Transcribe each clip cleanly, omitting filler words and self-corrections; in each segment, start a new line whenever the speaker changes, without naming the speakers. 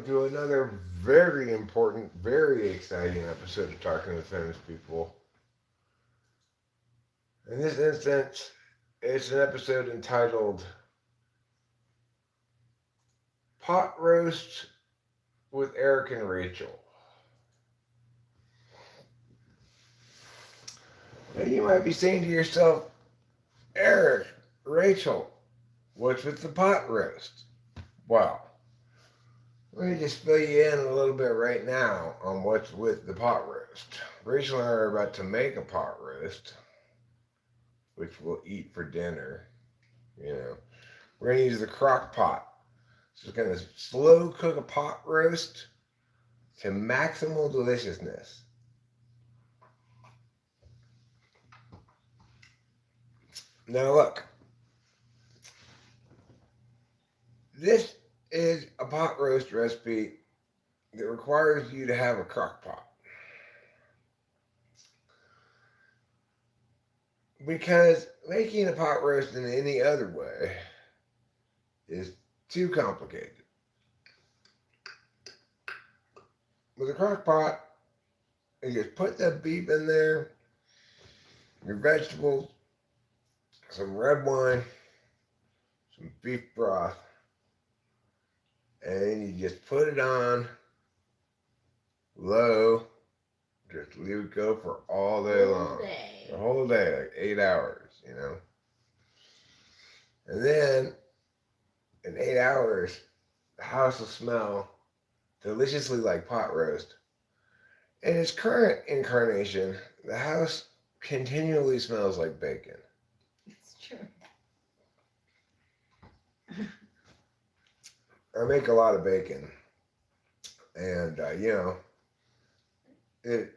To another very important, very exciting episode of Talking with Famous People. In this instance, it's an episode entitled Pot Roast with Eric and Rachel. Now you might be saying to yourself, Eric, Rachel, what's with the pot roast? Well, let me just fill you in a little bit right now on what's with the pot roast. Rachel and I are about to make a pot roast, which we'll eat for dinner. You know, we're gonna use the crock pot. So it's gonna slow cook a pot roast to maximal deliciousness. Now look, this is a pot roast recipe that requires you to have a crock pot. Because making a pot roast in any other way is too complicated. With a crock pot, you just put the beef in there, your vegetables, some red wine, some beef broth, and you just put it on low, just leave it go for all day long. The whole day, like 8 hours, you know. And then in 8 hours, the house will smell deliciously like pot roast. In its current incarnation, the house continually smells like bacon.
It's true.
I make a lot of bacon, and it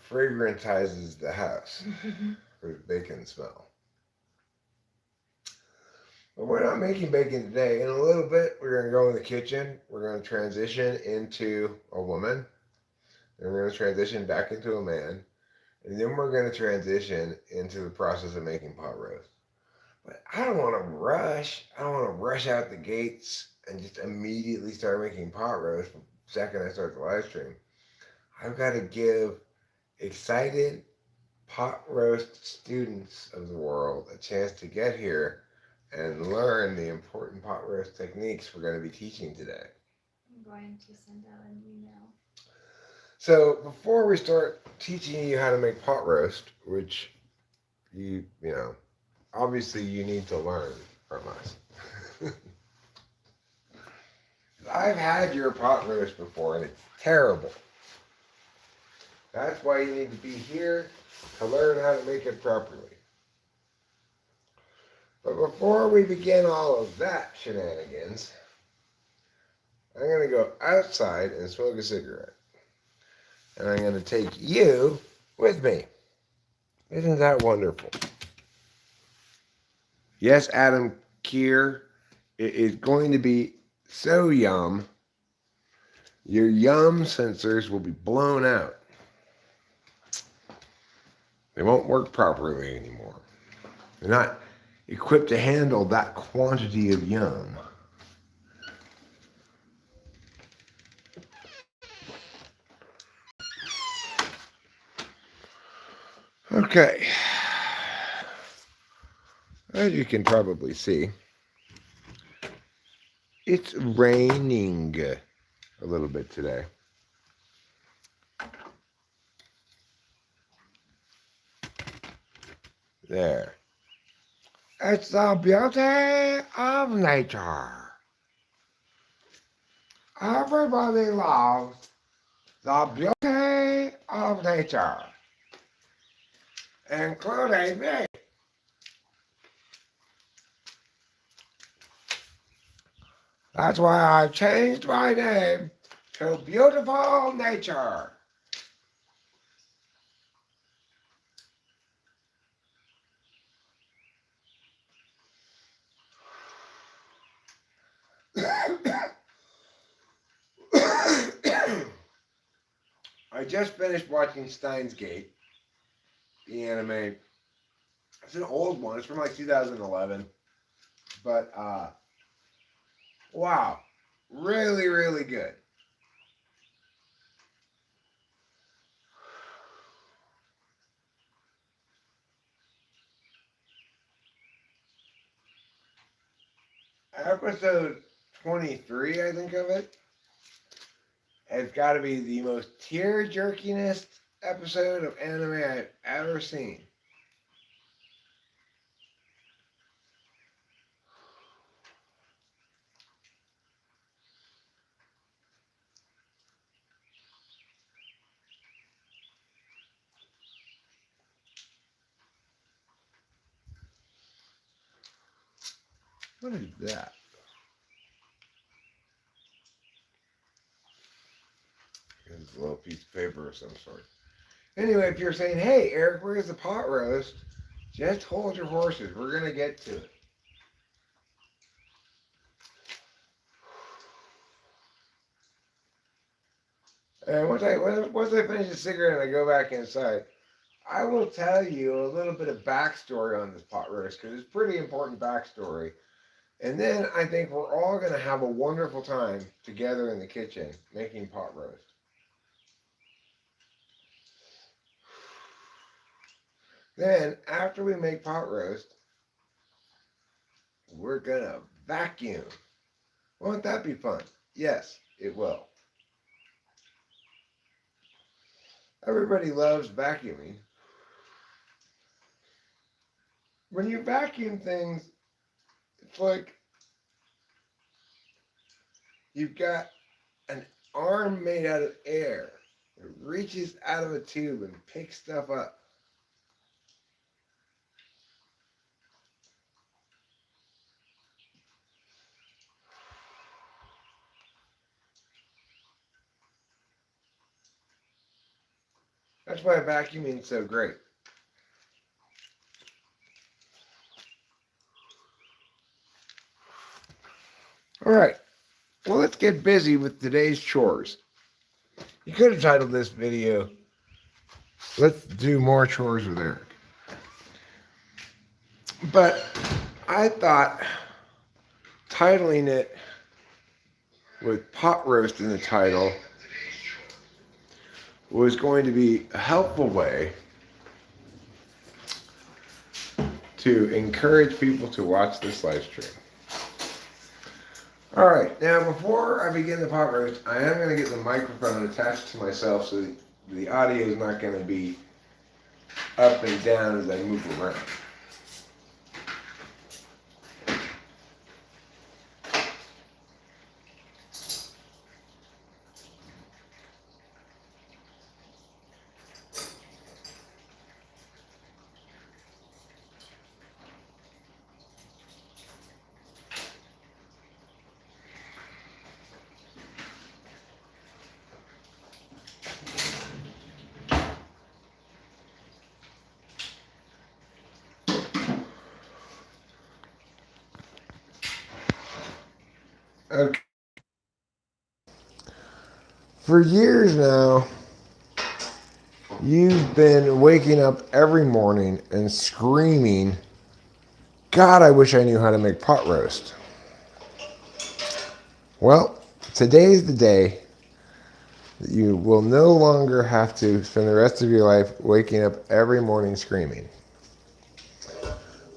fragrantizes the house with bacon smell. But we're not making bacon today. In a little bit, we're going to go in the kitchen. We're going to transition into a woman. Then we're going to transition back into a man. And then we're going to transition into the process of making pot roast. But I don't want to rush. I don't want to rush out the gates and just immediately start making pot roast the second I start the live stream. I've got to give excited pot roast students of the world a chance to get here and learn the important pot roast techniques we're going to be teaching today.
I'm going to send out an email.
So before we start teaching you how to make pot roast, which obviously you need to learn from us. I've had your pot roast before and it's terrible. That's why you need to be here to learn how to make it properly. But before we begin all of that shenanigans, I'm going to go outside and smoke a cigarette. And I'm going to take you with me. Isn't that wonderful? Yes, Adam Keir, it is going to be so yum. Your yum sensors will be blown out. They won't work properly anymore. They're not equipped to handle that quantity of yum. Okay. As you can probably see, it's raining a little bit today. There. It's the beauty of nature. Everybody loves the beauty of nature, including me. That's why I've changed my name to Beautiful Nature. I just finished watching Steins Gate, the anime. It's an old one. It's from like 2011. But, wow. Really, really good. episode 23, I think of it, has got to be the most tear-jerkinest episode of anime I've ever seen. What is that? It's a little piece of paper of some sort. Anyway, if you're saying, hey, Eric, where's the pot roast? Just hold your horses. We're going to get to it. And once I finish the cigarette and I go back inside, I will tell you a little bit of backstory on this pot roast because it's pretty important backstory. And then I think we're all going to have a wonderful time together in the kitchen making pot roast. Then, after we make pot roast, we're going to vacuum. Won't that be fun? Yes, it will. Everybody loves vacuuming. When you vacuum things, it's like you've got an arm made out of air. It reaches out of a tube and picks stuff up. That's why vacuuming is so great. All right, well, let's get busy with today's chores. You could have titled this video, Let's Do More Chores with Eric. But I thought titling it with pot roast in the title was going to be a helpful way to encourage people to watch this live stream. All right, now before I begin the pot roast, I am going to get the microphone attached to myself so the audio is not going to be up and down as I move around. Okay. For years now, you've been waking up every morning and screaming, God, I wish I knew how to make pot roast. Well, today's the day that you will no longer have to spend the rest of your life waking up every morning screaming.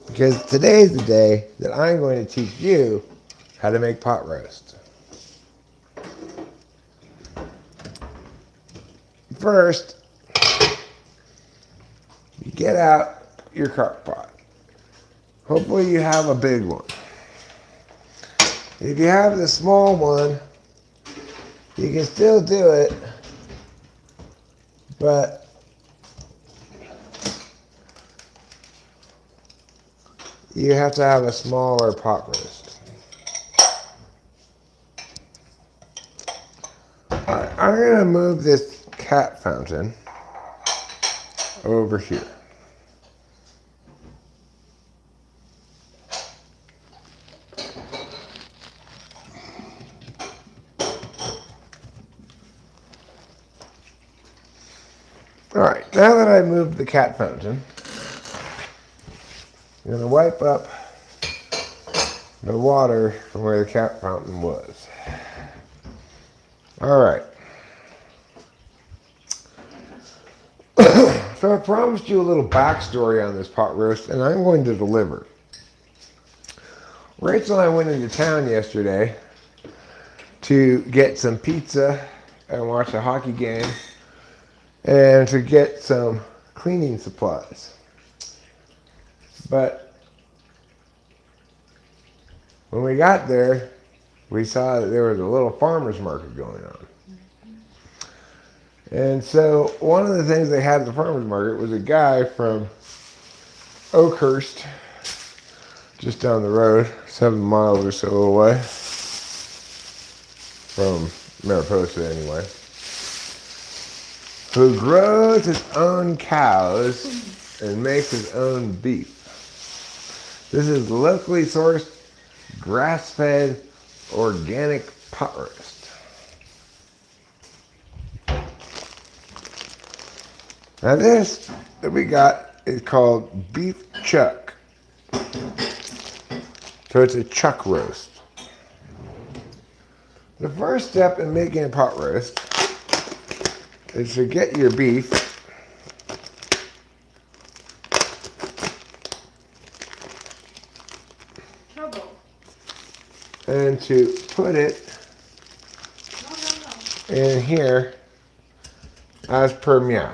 Because today is the day that I'm going to teach you how to make pot roast. First, you get out your crock pot. Hopefully you have a big one. If you have the small one, you can still do it, but you have to have a smaller pot roast. Alright, I'm going to move this cat fountain over here. Alright, now that I've moved the cat fountain, I'm going to wipe up the water from where the cat fountain was. Alright. So I promised you a little backstory on this pot roast, and I'm going to deliver. Rachel and I went into town yesterday to get some pizza and watch a hockey game and to get some cleaning supplies. But when we got there, we saw that there was a little farmer's market going on. And so one of the things they had at the farmer's market was a guy from Oakhurst, just down the road, 7 miles or so away from Mariposa anyway, who grows his own cows and makes his own beef. This is locally sourced, grass-fed, organic pot roast. Now this that we got is called beef chuck. So it's a chuck roast. The first step in making a pot roast is to get your beef and to put it in here as per meow.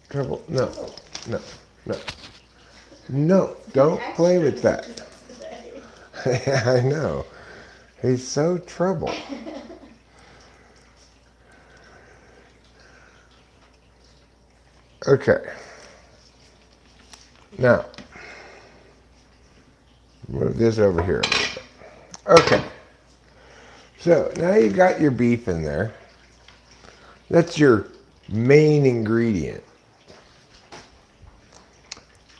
Trouble? No, no, no. No, don't play with that. I know. He's so trouble. Okay. Now, move this over here a little bit. Okay. So now you got your beef in there. That's your main ingredient.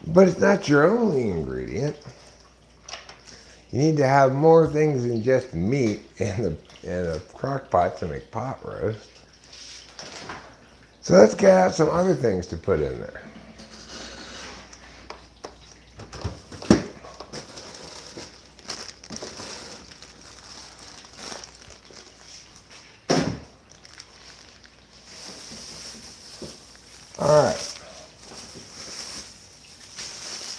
But it's not your only ingredient. You need to have more things than just meat in a crock pot to make pot roast. So let's get out some other things to put in there. All right.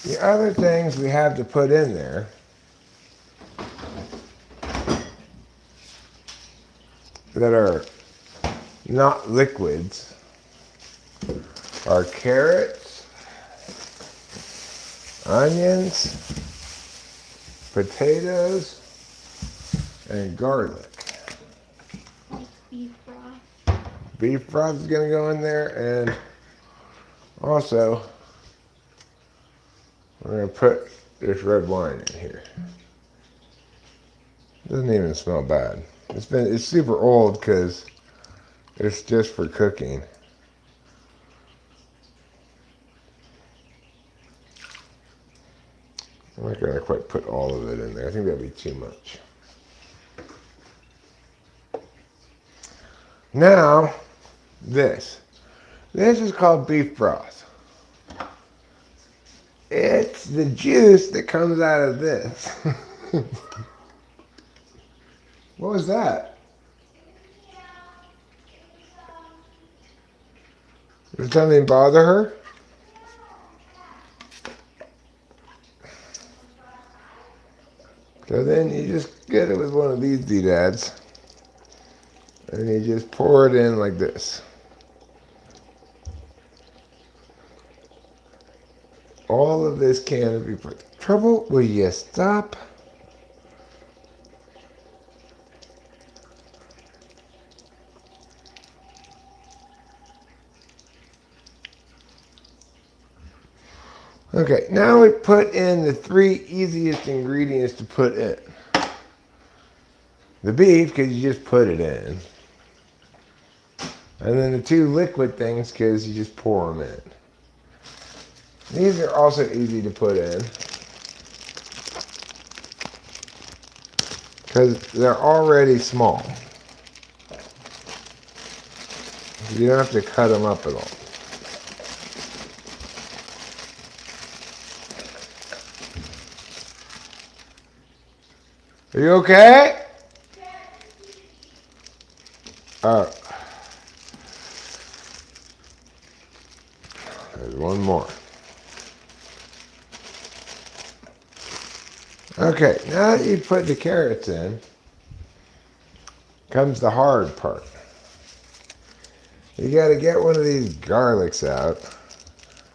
The other things we have to put in there that are not liquids are carrots, onions, potatoes, and garlic.
Beef broth.
Beef broth is going to go in there, and also we're going to put this red wine in here. Doesn't even smell bad. It's super old because it's just for cooking. I'm not going to quite put all of it in there. I think that'd be too much. Now, this. This is called beef broth. It's the juice that comes out of this. What was that? Did something bother her? So then you just get it with one of these doodads. And you just pour it in like this. All of this can be put. Trouble, will you stop? Okay, now we put in the 3 easiest ingredients to put in. The beef, because you just put it in. And then the 2 liquid things, because you just pour them in. These are also easy to put in, because they're already small. You don't have to cut them up at all. Are you okay? one more. Okay, now that you've put the carrots in, comes the hard part. You got to get one of these garlics out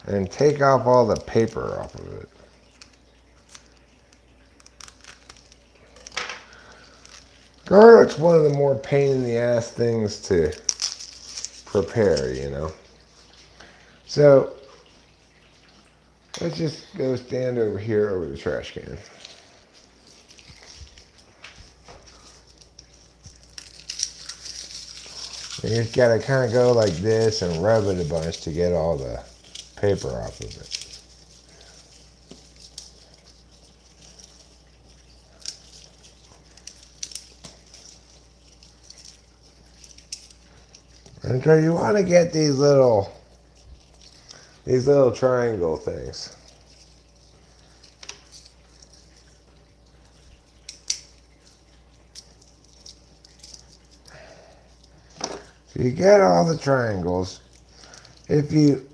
and take off all the paper off of it. Garlic's one of the more pain in the ass things to prepare, you know. So let's just go stand over here over the trash can. You just gotta kind of go like this and rub it a bunch to get all the paper off of it. And so you want to get these little triangle things. So you get all the triangles. If you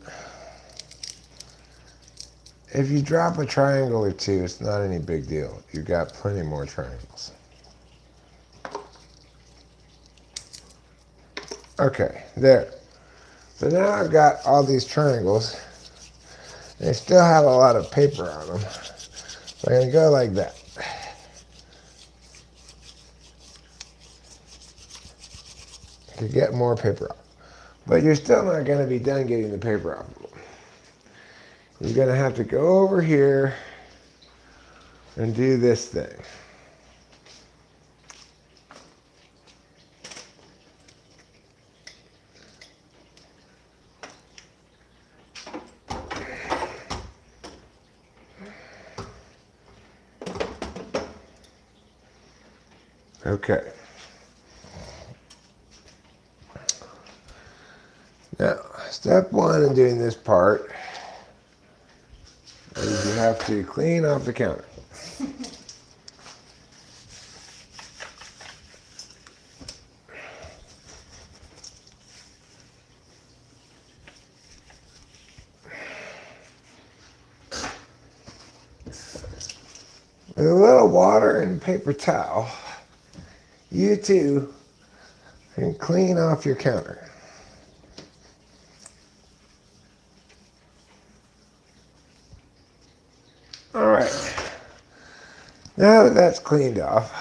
drop a triangle or two, it's not any big deal. You got plenty more triangles. Okay, there. So now I've got all these triangles. They still have a lot of paper on them. So I'm going to go like that. To get more paper off. But you're still not going to be done getting the paper off. You're going to have to go over here and do this thing. Okay. Now, step one in doing this part is you have to clean off the counter. With a little water and paper towel, you too can clean off your counter. All right. Now that that's cleaned off,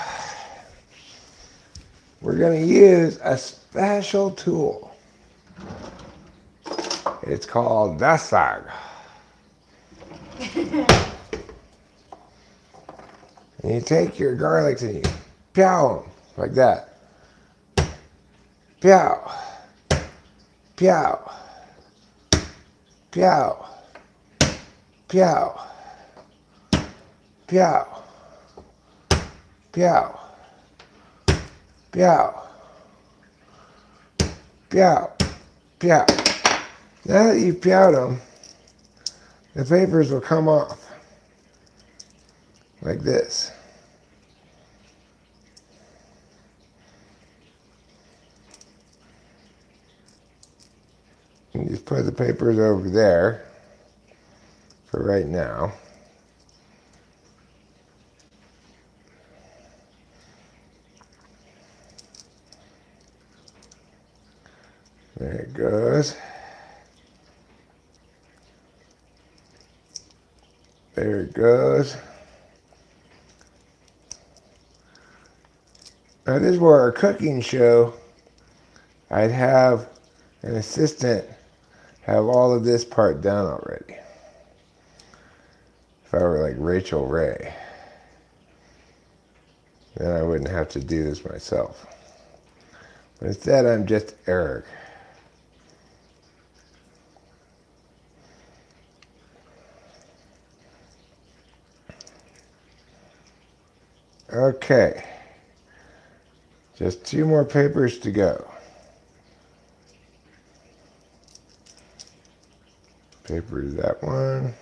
we're going to use a special tool. It's called Dasag. And you take your garlics and you pow them like that. Pow. Pow. Pow. Pow. Pow. Pow. Pow. Pow. Pow. Now that you've powed them, the papers will come off like this. You just put the papers over there for right now. There it goes. There it goes. Now this were a cooking show. I'd have an assistant have all of this part done already. If I were like Rachel Ray, then I wouldn't have to do this myself. But instead, I'm just Eric. Okay. Just 2 more papers to go. Paper is that one.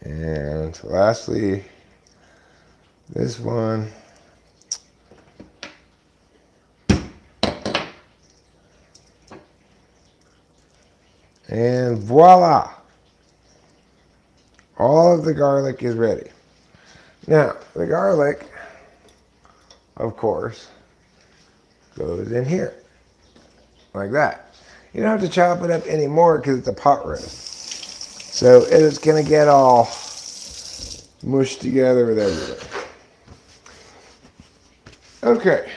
And lastly, this one. And voila! All of the garlic is ready. Now, the garlic, of course, goes in here. Like that. You don't have to chop it up anymore because it's a pot roast. So it's going to get all mushed together with everything. Okay.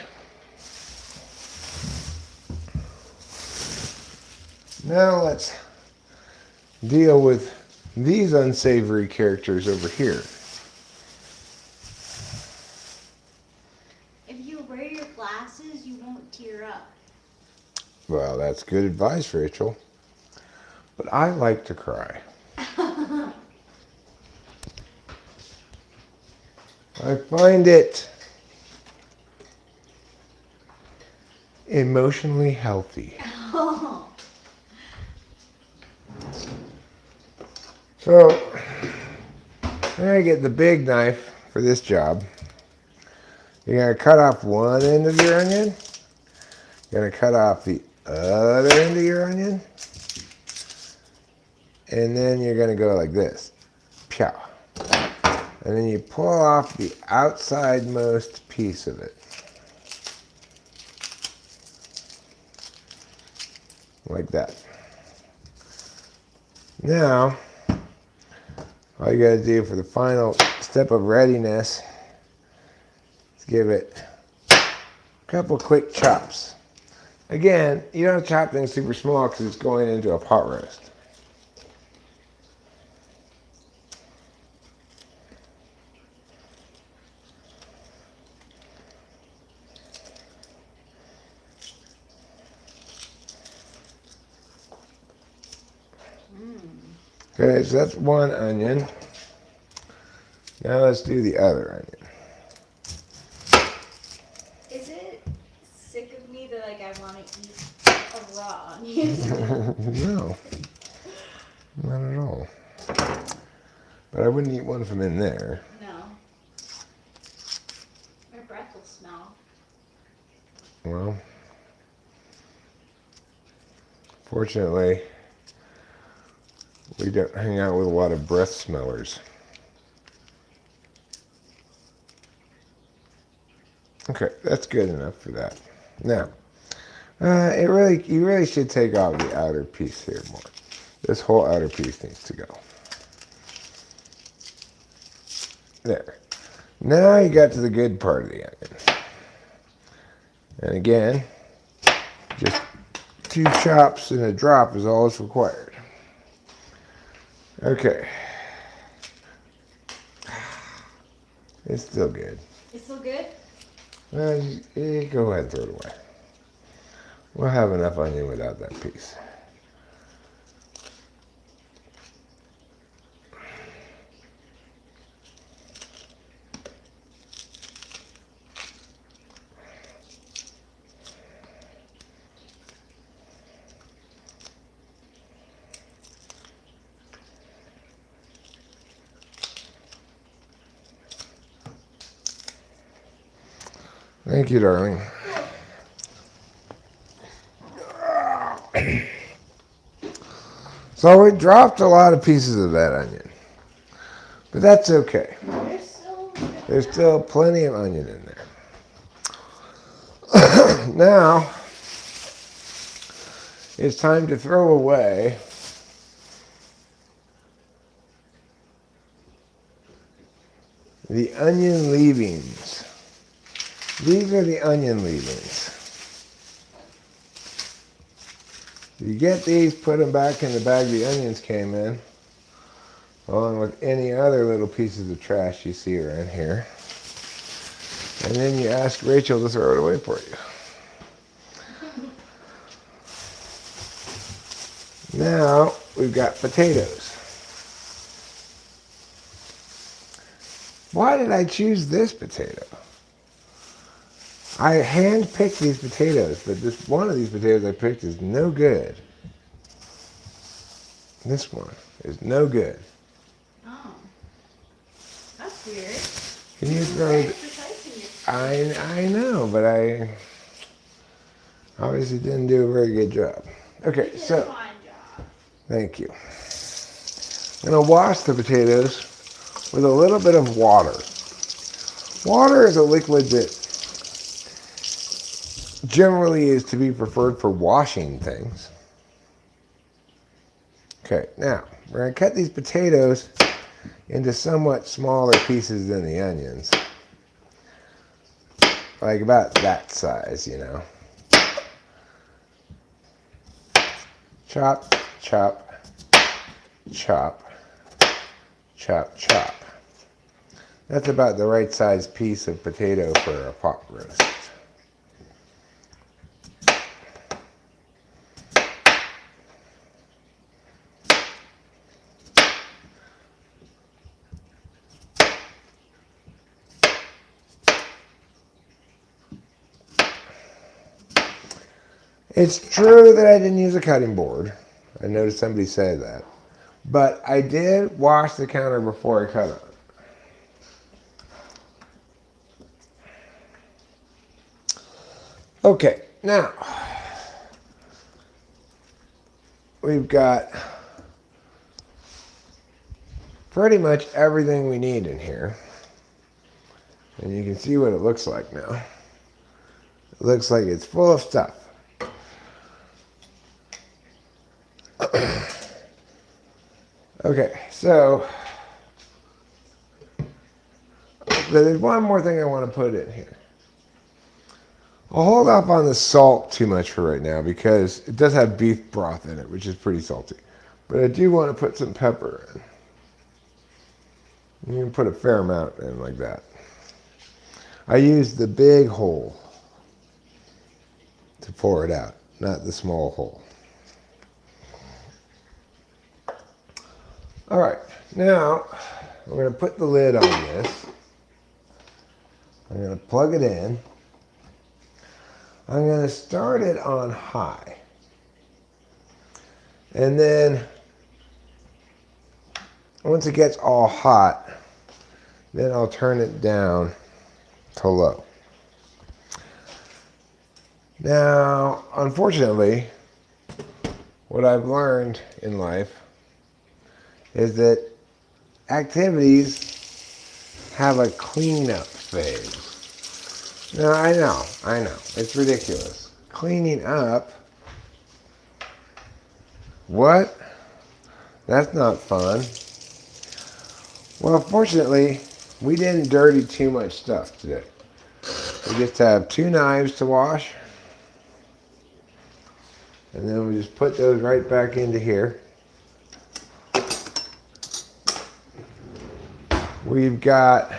Now let's deal with these unsavory characters over here.
If you wear your glasses, you won't tear up.
Well, that's good advice, Rachel. But I like to cry. I find it emotionally healthy.
Oh.
So, I'm going to get the big knife for this job. You're going to cut off one end of your onion. You're going to cut off the other end of your onion. And then you're going to go like this. Pow. And then you pull off the outsidemost piece of it. Like that. Now, all you got to do for the final step of readiness is give it a couple quick chops. Again, you don't have to chop things super small because it's going into a pot roast. Okay, so that's one onion. Now let's do the other onion.
Is it sick of me that I want to eat a raw onion?
No, not at all. But I wouldn't eat one from in there.
No. My breath will smell.
Well, fortunately, we don't hang out with a lot of breath smellers. Okay, that's good enough for that. Now, you really should take off the outer piece here more. This whole outer piece needs to go. There. Now you got to the good part of the onion. And again, just 2 chops and a drop is all that's required. Okay. It's still good.
It's still good?
Well, you go ahead and throw it away. We'll have enough onion without that piece. Thank you, darling. So we dropped a lot of pieces of that onion. But that's okay. There's still plenty of onion in there. Now, it's time to throw away the onion leavings. These are the onion leavings. You get these, put them back in the bag the onions came in, along with any other little pieces of trash you see around here. And then you ask Rachel to throw it away for you. Now we've got potatoes. Why did I choose this potato? I hand-picked these potatoes, but this one of these potatoes I picked is no good. This one is no good.
Oh. That's weird.
Can you throw it? I know, but I obviously didn't do a very good job. Okay,
You did a
so
fine job.
Thank you. I'm going to wash the potatoes with a little bit of water. Water is a liquid that generally is to be preferred for washing things. Okay, now we're going to cut these potatoes into somewhat smaller pieces than the onions. Like about that size, you know. Chop, chop, chop, chop, chop. That's about the right size piece of potato for a pot roast. It's true that I didn't use a cutting board. I noticed somebody say that. But I did wash the counter before I cut it. Okay, now we've got pretty much everything we need in here. And you can see what it looks like now. It looks like it's full of stuff. Okay, so there's one more thing I want to put in here. I'll hold off on the salt too much for right now because it does have beef broth in it, which is pretty salty. But I do want to put some pepper in. You can put a fair amount in like that. I use the big hole to pour it out, not the small hole. All right, now I'm going to put the lid on this. I'm going to plug it in. I'm going to start it on high. And then once it gets all hot, then I'll turn it down to low. Now, unfortunately, what I've learned in life is that activities have a cleanup phase. Now, I know, it's ridiculous. Cleaning up? What? That's not fun. Well, fortunately, we didn't dirty too much stuff today. We just have 2 knives to wash. And then we just put those right back into here. We've got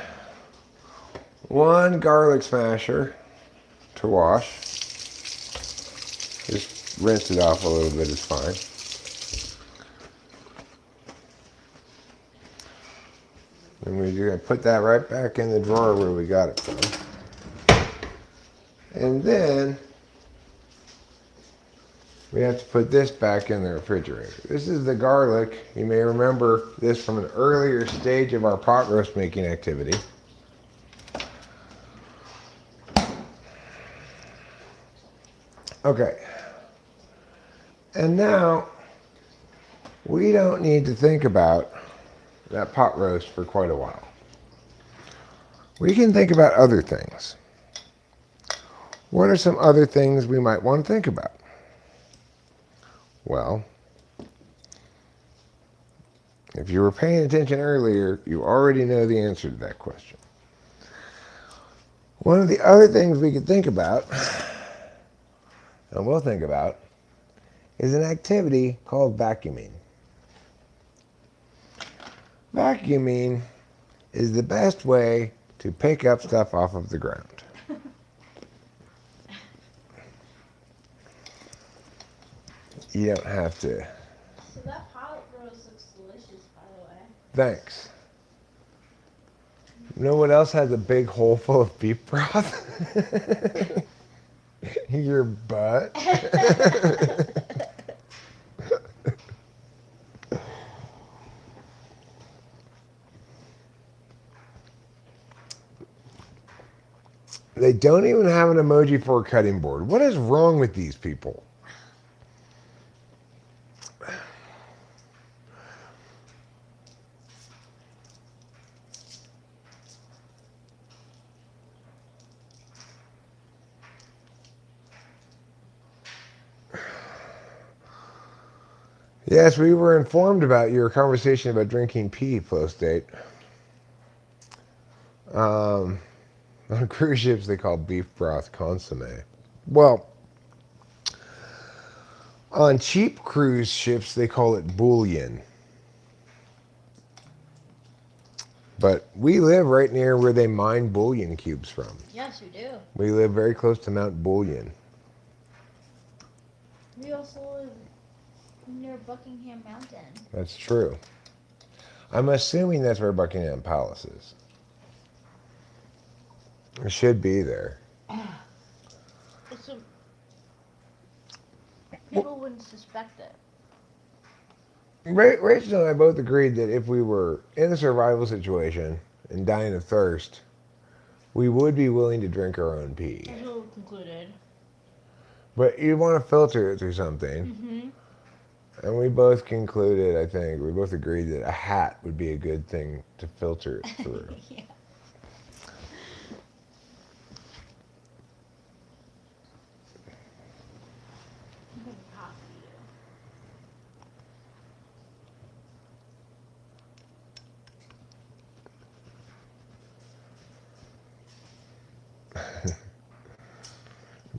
1 garlic smasher to wash. Just rinse it off a little bit is fine. And we're going to put that right back in the drawer where we got it from. And then we have to put this back in the refrigerator. This is the garlic. You may remember this from an earlier stage of our pot roast making activity. Okay. And now we don't need to think about that pot roast for quite a while. We can think about other things. What are some other things we might want to think about? Well, if you were paying attention earlier, you already know the answer to that question. One of the other things we could think about, and we'll think about, is an activity called vacuuming. Vacuuming is the best way to pick up stuff off of the ground. You don't have to.
So that pot roast looks delicious, by the way.
Thanks. You know what else has a big hole full of beef broth? Your butt. They don't even have an emoji for a cutting board. What is wrong with these people? Yes, we were informed about your conversation about drinking pee, flow state. On cruise ships, they call beef broth consomme. Well, on cheap cruise ships, they call it bouillon. But we live right near where they mine bullion cubes from.
Yes, we do.
We live very close to Mount Bullion.
We also live near Buckingham Mountain.
That's true. I'm assuming that's where Buckingham Palace is. It should be there.
It's a, people wouldn't suspect it.
Rachel and I both agreed that if we were in a survival situation and dying of thirst, we would be willing to drink our own pee.
That's what we concluded.
But you want to filter it through something.
Mm-hmm.
And we both concluded, I think, we both agreed that a hat would be a good thing to filter it through.
Yeah.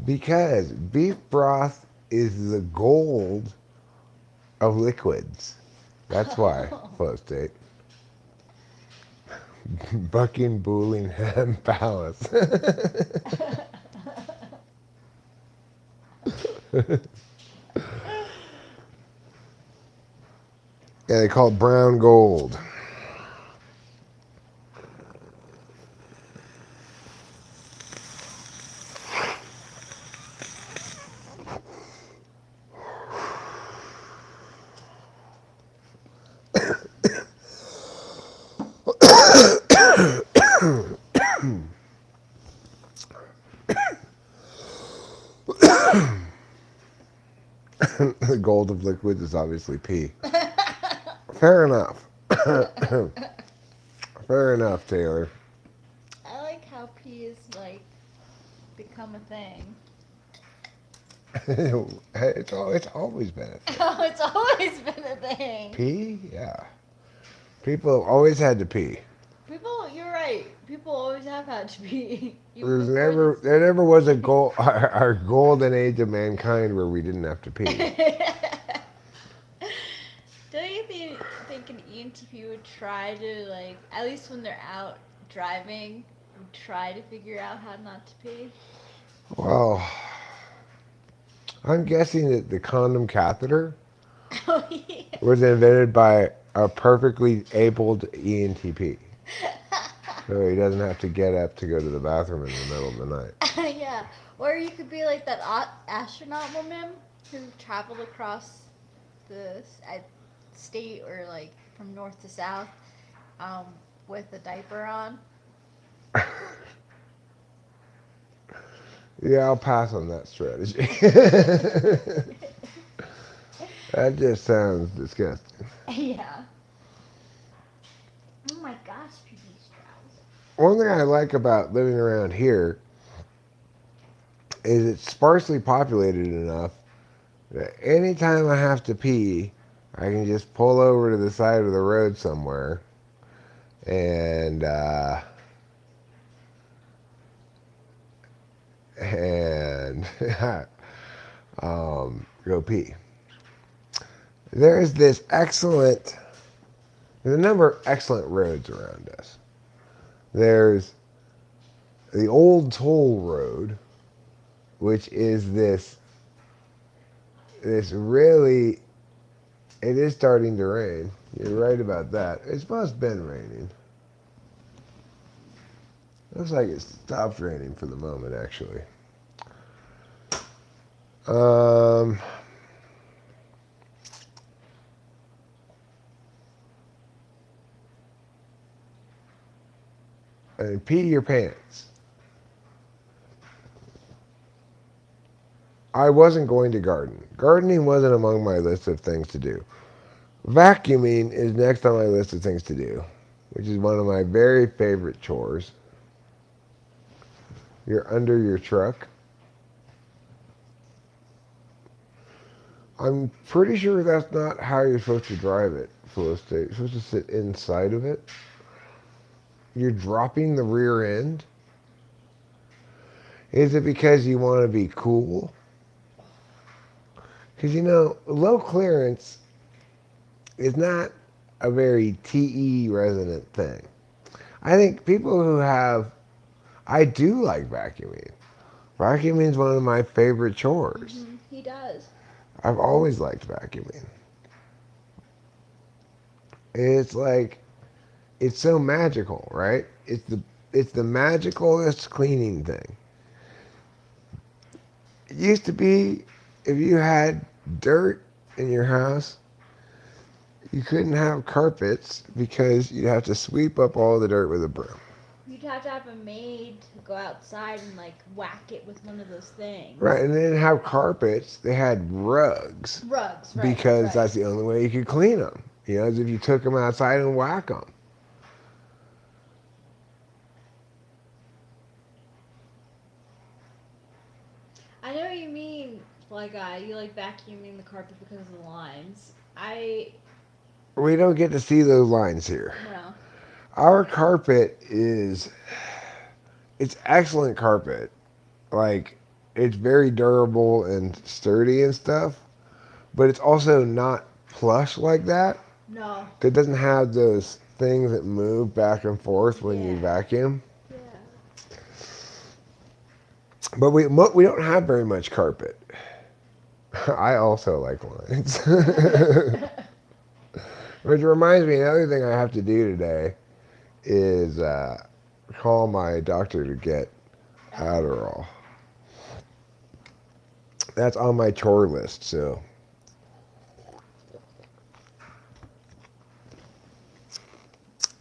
Because beef broth is the gold of liquids. That's why, flow state. Buckingham Palace. Yeah, they call it brown gold. The gold of liquids is obviously pee. Fair enough. Fair enough, Taylor.
I like how pee is like become a thing.
It's always been a thing.
Oh, it's always been a thing.
Pee? Yeah. People have always had to pee.
People, you're right. People always have had to pee.
There never was our golden age of mankind where we didn't have to pee.
Don't you think an ENTP would try to, like, at least when they're out driving, would try to figure out how not to pee?
Well, I'm guessing that the condom catheter
Oh, yeah.
was invented by a perfectly abled ENTP. So he doesn't have to get up to go to the bathroom in the middle of the night.
Yeah. Or you could be like that astronaut woman who traveled across the state or, like, from north to south with a diaper on.
Yeah, I'll pass on that strategy. That just sounds disgusting.
Yeah. Oh my gosh, pee straws.
One thing I like about living around here is it's sparsely populated enough that anytime I have to pee, I can just pull over to the side of the road somewhere and go pee. There's a number of excellent roads around us. There's the old toll road, which is this really, it is starting to rain. You're right about that. It's must have been raining. Looks like it stopped raining for the moment, actually. And pee your pants. I wasn't going to garden. Gardening wasn't among my list of things to do. Vacuuming is next on my list of things to do, which is one of my very favorite chores. You're under your truck. I'm pretty sure that's not how you're supposed to drive it, Felicity. You're supposed to sit inside of it. You're dropping the rear end. Is it because you want to be cool? Because low clearance is not a very TE resonant thing. I think people who have, I do like vacuuming. Vacuuming is one of my favorite chores.
He does.
I've always liked vacuuming. It's like, it's so magical, right? It's the magicalest cleaning thing. It used to be, if you had dirt in your house, you couldn't have carpets because you'd have to sweep up all the dirt with a broom.
You'd have to have a maid to go outside and like whack it with one of those things.
Right, and they didn't have carpets, they had rugs.
Rugs, right.
Because
right.
that's the only way you could clean them. As if you took them outside and whack them.
I know what you mean, like you like vacuuming the carpet because of the lines.
We don't get to see those lines here.
No.
Our carpet it's excellent carpet. Like, it's very durable and sturdy and stuff, but it's also not plush like that.
No.
It doesn't have those things that move back and forth when you vacuum.
Yeah.
But we don't have very much carpet. I also like lines. Which reminds me, another thing I have to do today is call my doctor to get Adderall. That's on my chore list, so.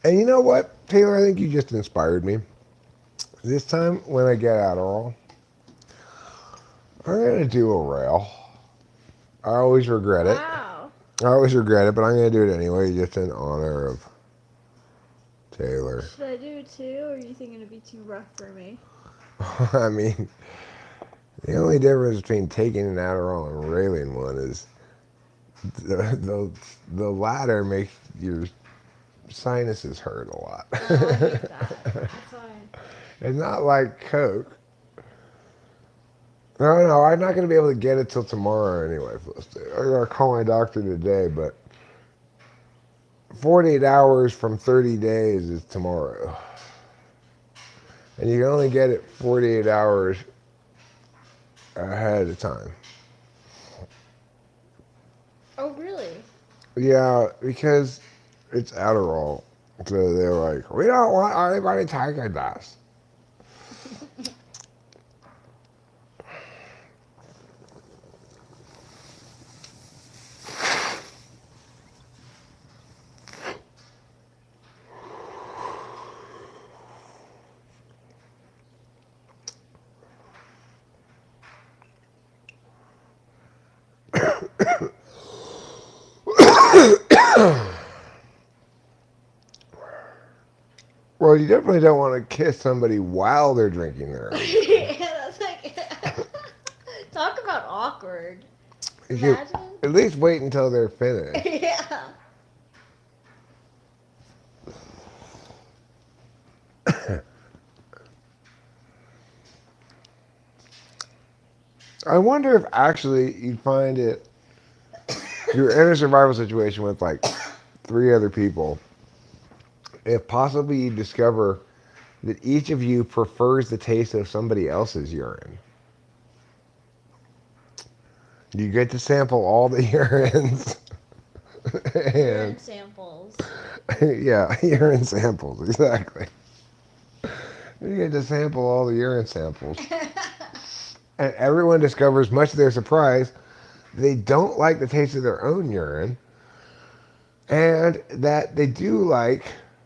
And you know what, Taylor? I think you just inspired me. This time, when I get Adderall, I'm going to do a rail. I always regret it.
Wow.
I always regret it, but I'm going to do it anyway, just in honor of Taylor.
Should I do it too, or are you thinking it'd be too rough for me?
I mean, the only difference between taking an Adderall and railing one is the latter makes your sinuses hurt a lot.
Oh, I hate that. That's fine.
It's not like Coke. No, I'm not going to be able to get it till tomorrow anyway, Felicity. I got to call my doctor today, but 48 hours from 30 days is tomorrow. And you can only get it 48 hours ahead of time.
Oh, really?
Yeah, because it's Adderall. So they're like, we don't want anybody taking this. Well, you definitely don't want to kiss somebody while they're drinking their own.
Yeah, that's like talk about awkward. Imagine.
At least wait until they're finished.
Yeah.
I wonder if actually you'd find it, you're in a survival situation with like 3 other people, if possibly you discover that each of you prefers the taste of somebody else's urine. You get to sample all the urines.
Urine samples.
Yeah, urine samples, exactly. You get to sample all the urine samples. And everyone discovers, much to their surprise, they don't like the taste of their own urine, and that they do like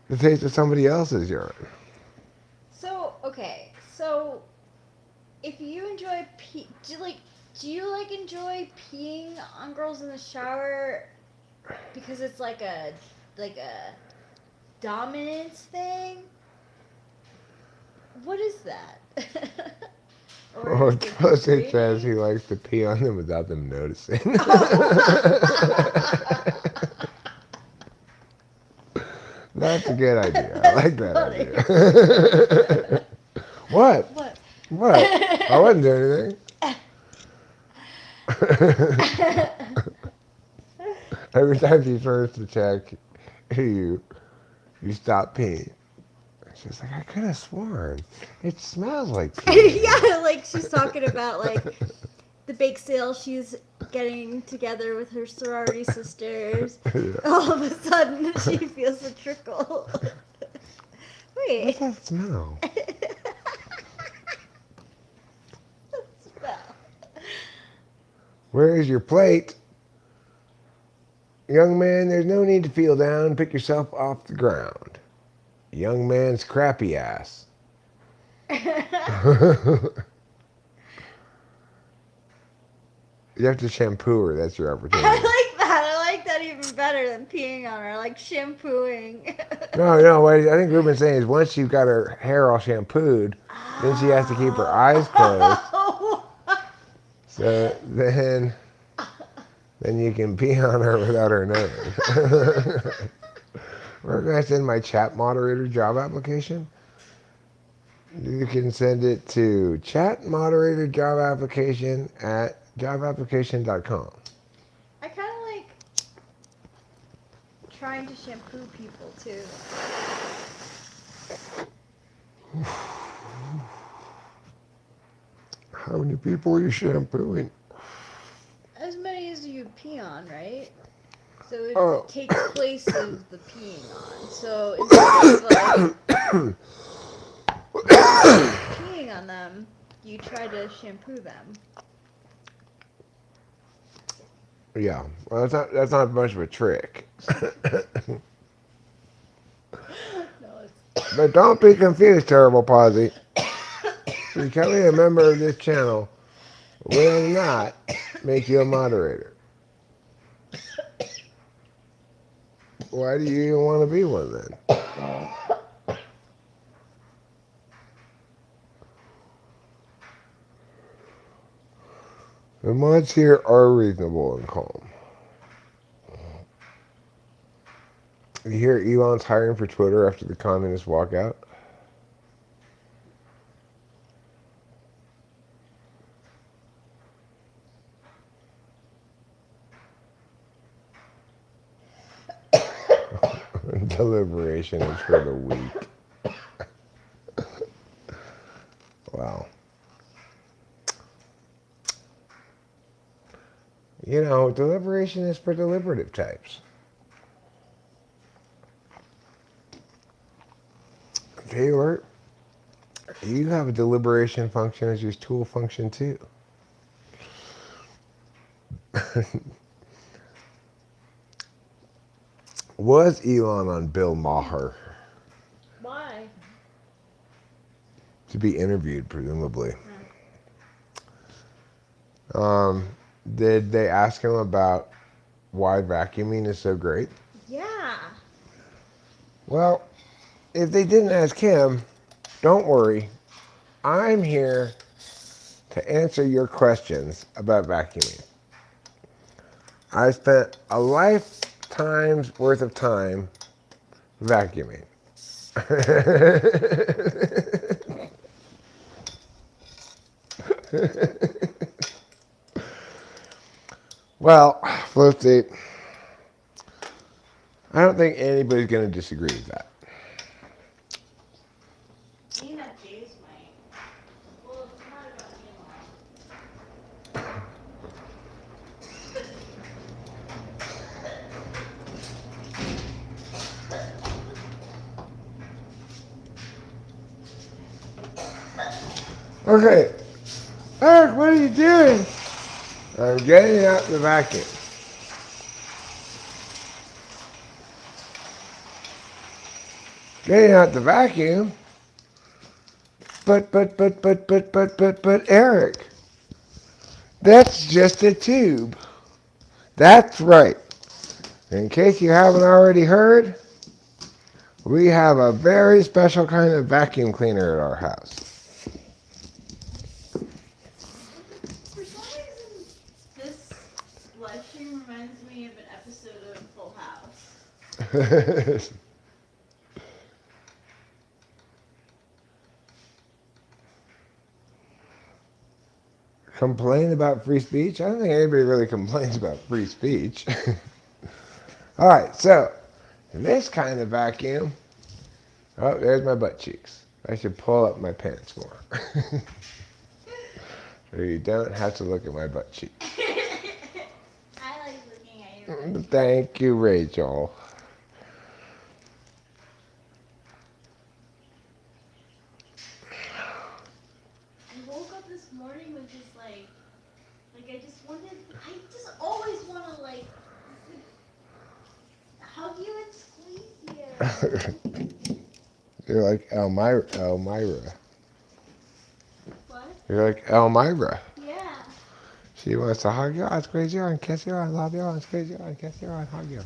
the taste of somebody else's urine.
So, okay. So, if you enjoy do you enjoy peeing on girls in the shower because it's like a dominance thing? What is that? Or
Or
is it
Pussy says he
degrading?
likes to pee on them without them noticing. That's a good idea. I
That's
like that
funny.
idea. What?
What?
What? I wasn't doing anything. Every time she turns to check you, you stop peeing. She's like, I could have sworn it smells like pee in here.
Yeah, like she's talking about like the bake sale she's getting together with her sorority sisters. All of a sudden, she feels a trickle.
What's
Wait.
that smell?
Smell.
Where is your plate? Young man, there's no need to feel down. Pick yourself off the ground. Young man's crappy ass. You have to shampoo her. That's your
I
opportunity.
like that. I like that even better than peeing on her. Like shampooing.
No. What I think Ruben's saying is once you've got her hair all shampooed, then she has to keep her eyes closed.
Oh.
So then you can pee on her without her knowing. Where can I send my chat moderator job application? You can send it to chat moderator job application at jobapplication.com.
I kind of like trying to shampoo people too.
How many people are you shampooing?
As many as you pee on, right? So it
Oh.
takes place of the peeing on. So instead of like peeing on them, you try to shampoo them.
Yeah, well, that's not much of a trick.
No, it's
But don't be confused, Terrible Posy. Becoming a member of this channel will not make you a moderator. Why do you even want to be one then? The mods here are reasonable and calm. You hear Elon's hiring for Twitter after the communists walk out? Deliberation is for the weak. Wow. You know, deliberation is for deliberative types. Taylor, you have a deliberation function as your tool function too. Was Elon on Bill Maher
why?
to be interviewed, presumably? Did they ask him about why vacuuming is so great?
Yeah.
Well, if they didn't ask him, don't worry. I'm here to answer your questions about vacuuming. I spent a lifetime's worth of time vacuuming. Well, let's see. I don't think anybody's going to disagree with that.
Tina J's might. Well, it's not about
Okay. Eric, what are you doing? I'm getting out the vacuum. Getting out the vacuum? But, Eric, that's just a tube. That's right. In case you haven't already heard, we have a very special kind of vacuum cleaner at our house. Complain about free speech? I don't think anybody really complains about free speech. All right, so this kind of vacuum. Oh, there's my butt cheeks. I should pull up my pants more. So you don't have to look at my butt cheeks.
I like looking at your butt cheeks.
Thank you, Rachel.
I woke up this morning with just like I just wanted, I just always want to like hug you and squeeze you.
You're like Elmira.
What?
You're like Elmira.
Yeah.
She wants to hug you, and squeeze you, and kiss you, and love you, and squeeze you, and kiss you, and hug you.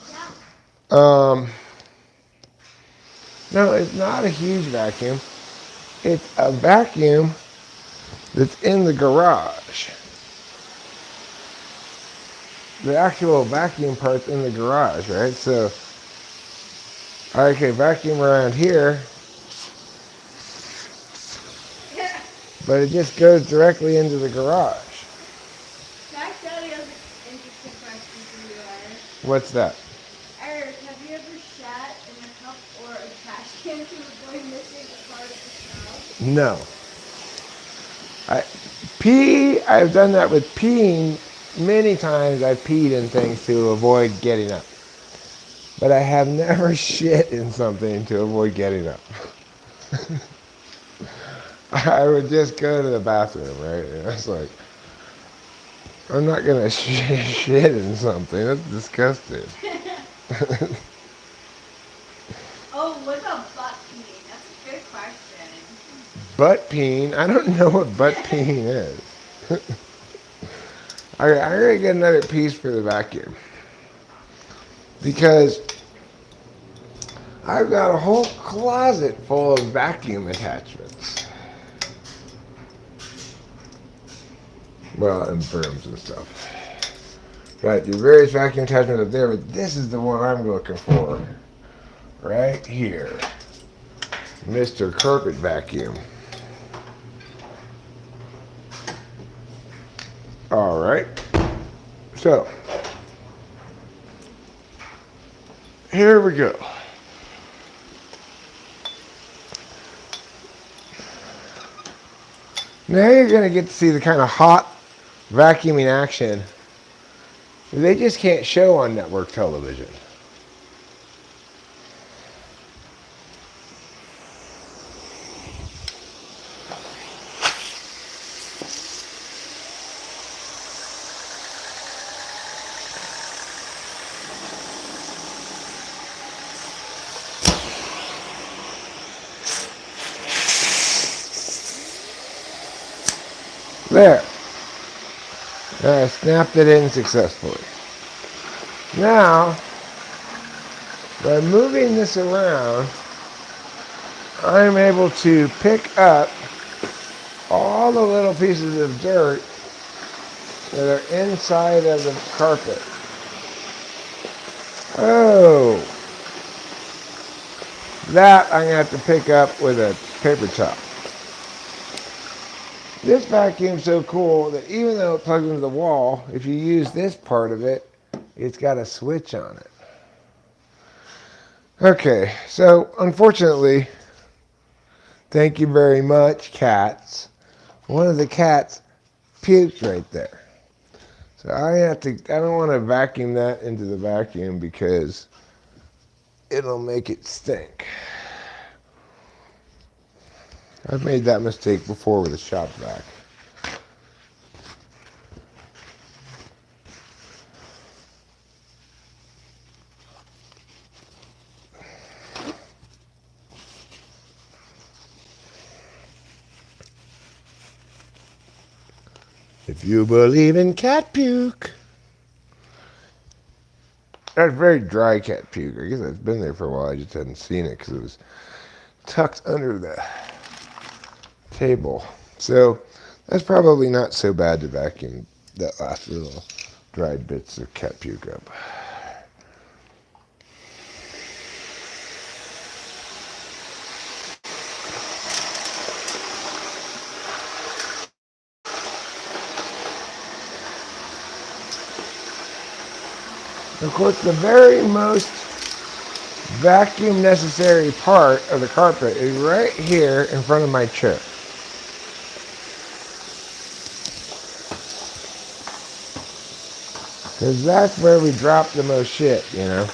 Yeah.
No, it's not a huge vacuum. It's a vacuum that's in the garage. The actual vacuum part's in the garage, right? So, I can vacuum around here, but it just goes directly into the garage.
Jack Daddy has an interesting question for you guys.
What's that?
Eric, have you ever shat in a cup or a trash can to avoid missing a part of the smell?
No. I've done that with peeing. Many times I've peed in things to avoid getting up. But I have never shit in something to avoid getting up. I would just go to the bathroom, right? And it's like, I'm not going to shit in something. That's disgusting.
Oh, what about butt peeing? That's a good question.
Butt peeing? I don't know what butt peeing is. I'm going to get another piece for the vacuum. Because I've got a whole closet full of vacuum attachments. Well, and brooms and stuff. Right, the various vacuum attachments up there, but this is the one I'm looking for. Right here. Mr. Carpet Vacuum. Alright. So, here we go. Now you're going to get to see the kind of hot vacuuming action they just can't show on network television. There. I snapped it in successfully. Now, by moving this around, I'm able to pick up all the little pieces of dirt that are inside of the carpet. Oh, that I'm going to have to pick up with a paper towel. This vacuum's so cool that even though it plugs into the wall, if you use this part of it, it's got a switch on it. Okay, so unfortunately, thank you very much, cats. One of the cats puked right there. So I don't want to vacuum that into the vacuum because it'll make it stink. I've made that mistake before with a shop vac. If you believe in cat puke. That's very dry cat puke. I guess it's been there for a while. I just hadn't seen it because it was tucked under the table. So that's probably not so bad to vacuum that last little dried bits of cat puke up. Of course, the very most vacuum necessary part of the carpet is right here in front of my chair. Because that's where we drop the most shit, you know.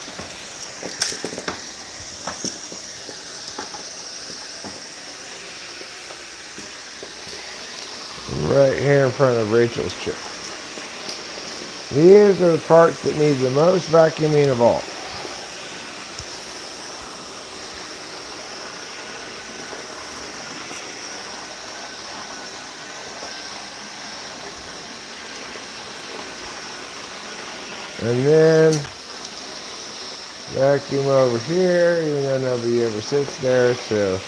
Right here in front of Rachel's chair. These are the parts that need the most vacuuming of all. And then vacuum over here, even though nobody ever sits there, so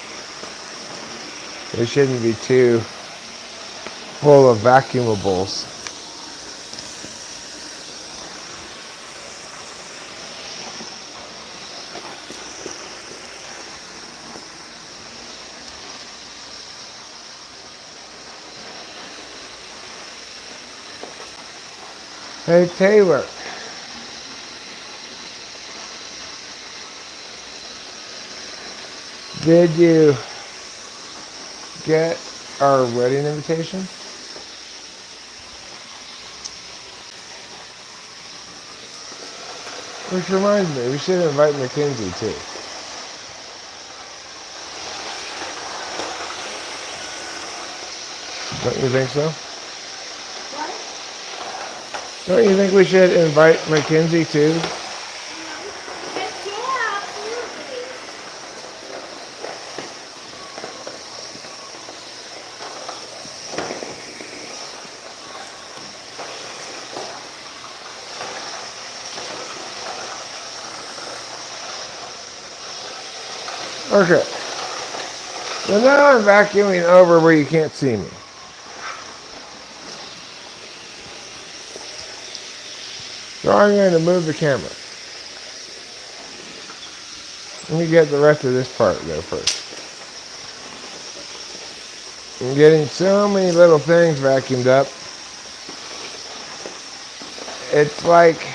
it shouldn't be too full of vacuumables. Hey Taylor, did you get our wedding invitation? Which reminds me, we should invite Mackenzie too. Don't you think so? What? Don't you think we should invite Mackenzie too?
Yeah, absolutely.
Okay. So now I'm vacuuming over where you can't see me. So I'm going to move the camera. Let me get the rest of this part though first. I'm getting so many little things vacuumed up. It's like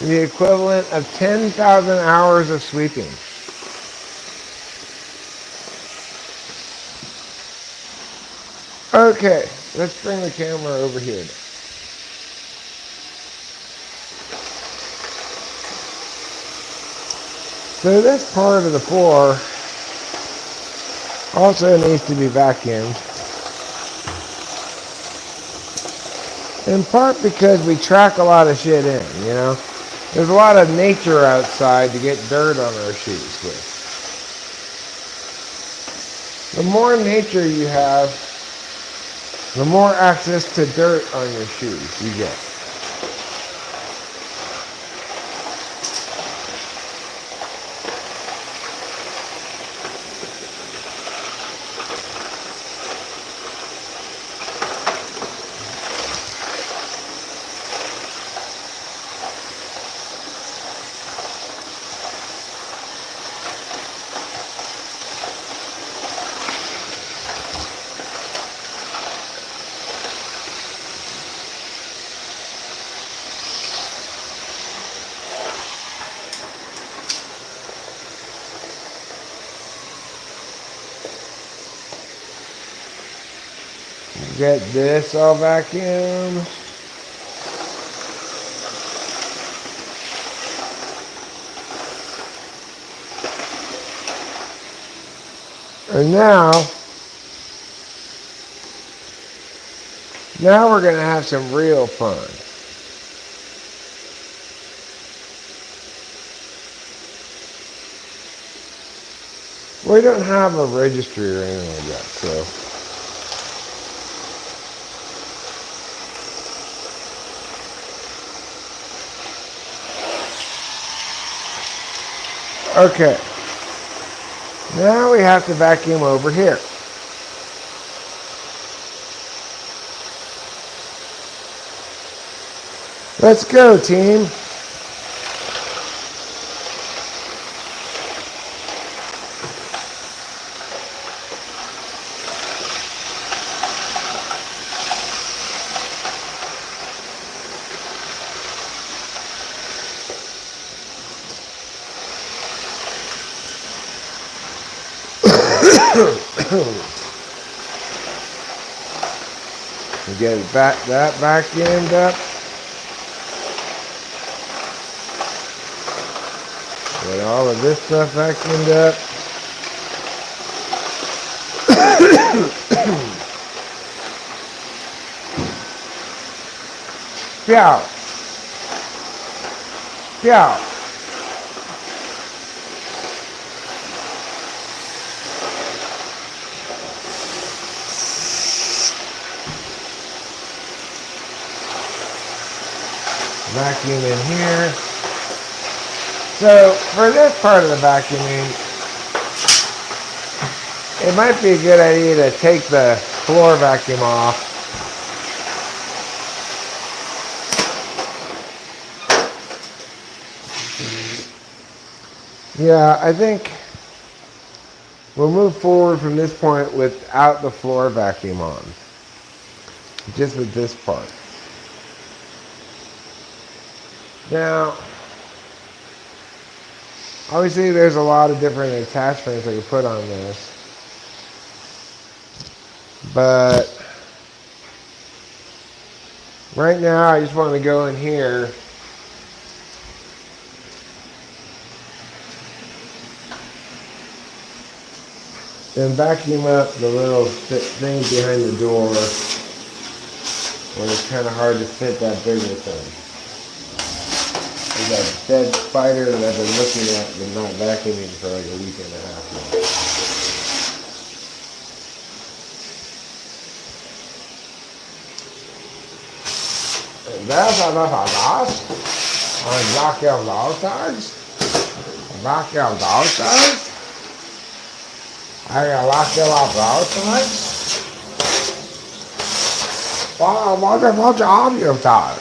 the equivalent of 10,000 hours of sweeping. Okay, let's bring the camera over here now. So this part of the floor also needs to be vacuumed. In part because we track a lot of shit in, you know. There's a lot of nature outside to get dirt on our shoes with. The more nature you have, the more access to dirt on your shoes you get. Get this all vacuumed. And now we're going to have some real fun. We don't have a registry or anything like that, so. Okay. Now we have to vacuum over here. Let's go, team. Get that vacuumed up. Get all of this stuff vacuumed up. Pew. Pew. Vacuum in here. So for this part of the vacuuming, it might be a good idea to take the floor vacuum off. Yeah, I think we'll move forward from this point without the floor vacuum on. Just with this part. Now, obviously there's a lot of different attachments I can put on this. But right now I just want to go in here and vacuum up the little thing behind the door when it's kind of hard to fit that bigger thing. There's that dead spider that I've been looking at and not vacuuming for like a week and a half now. There's enough of us on vacuum outsides. Vacuum outsides. I can vacuum up outsides. What a wonderful job you've done.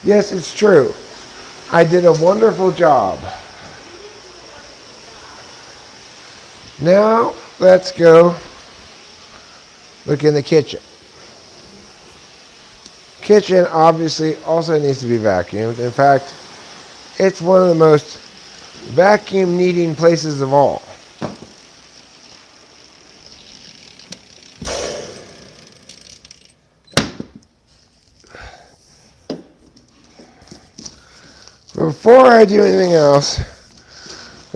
Yes, it's true. I did a wonderful job. Now, let's go look in the kitchen. Kitchen obviously also needs to be vacuumed. In fact, it's one of the most vacuum needing places of all. Before I do anything else,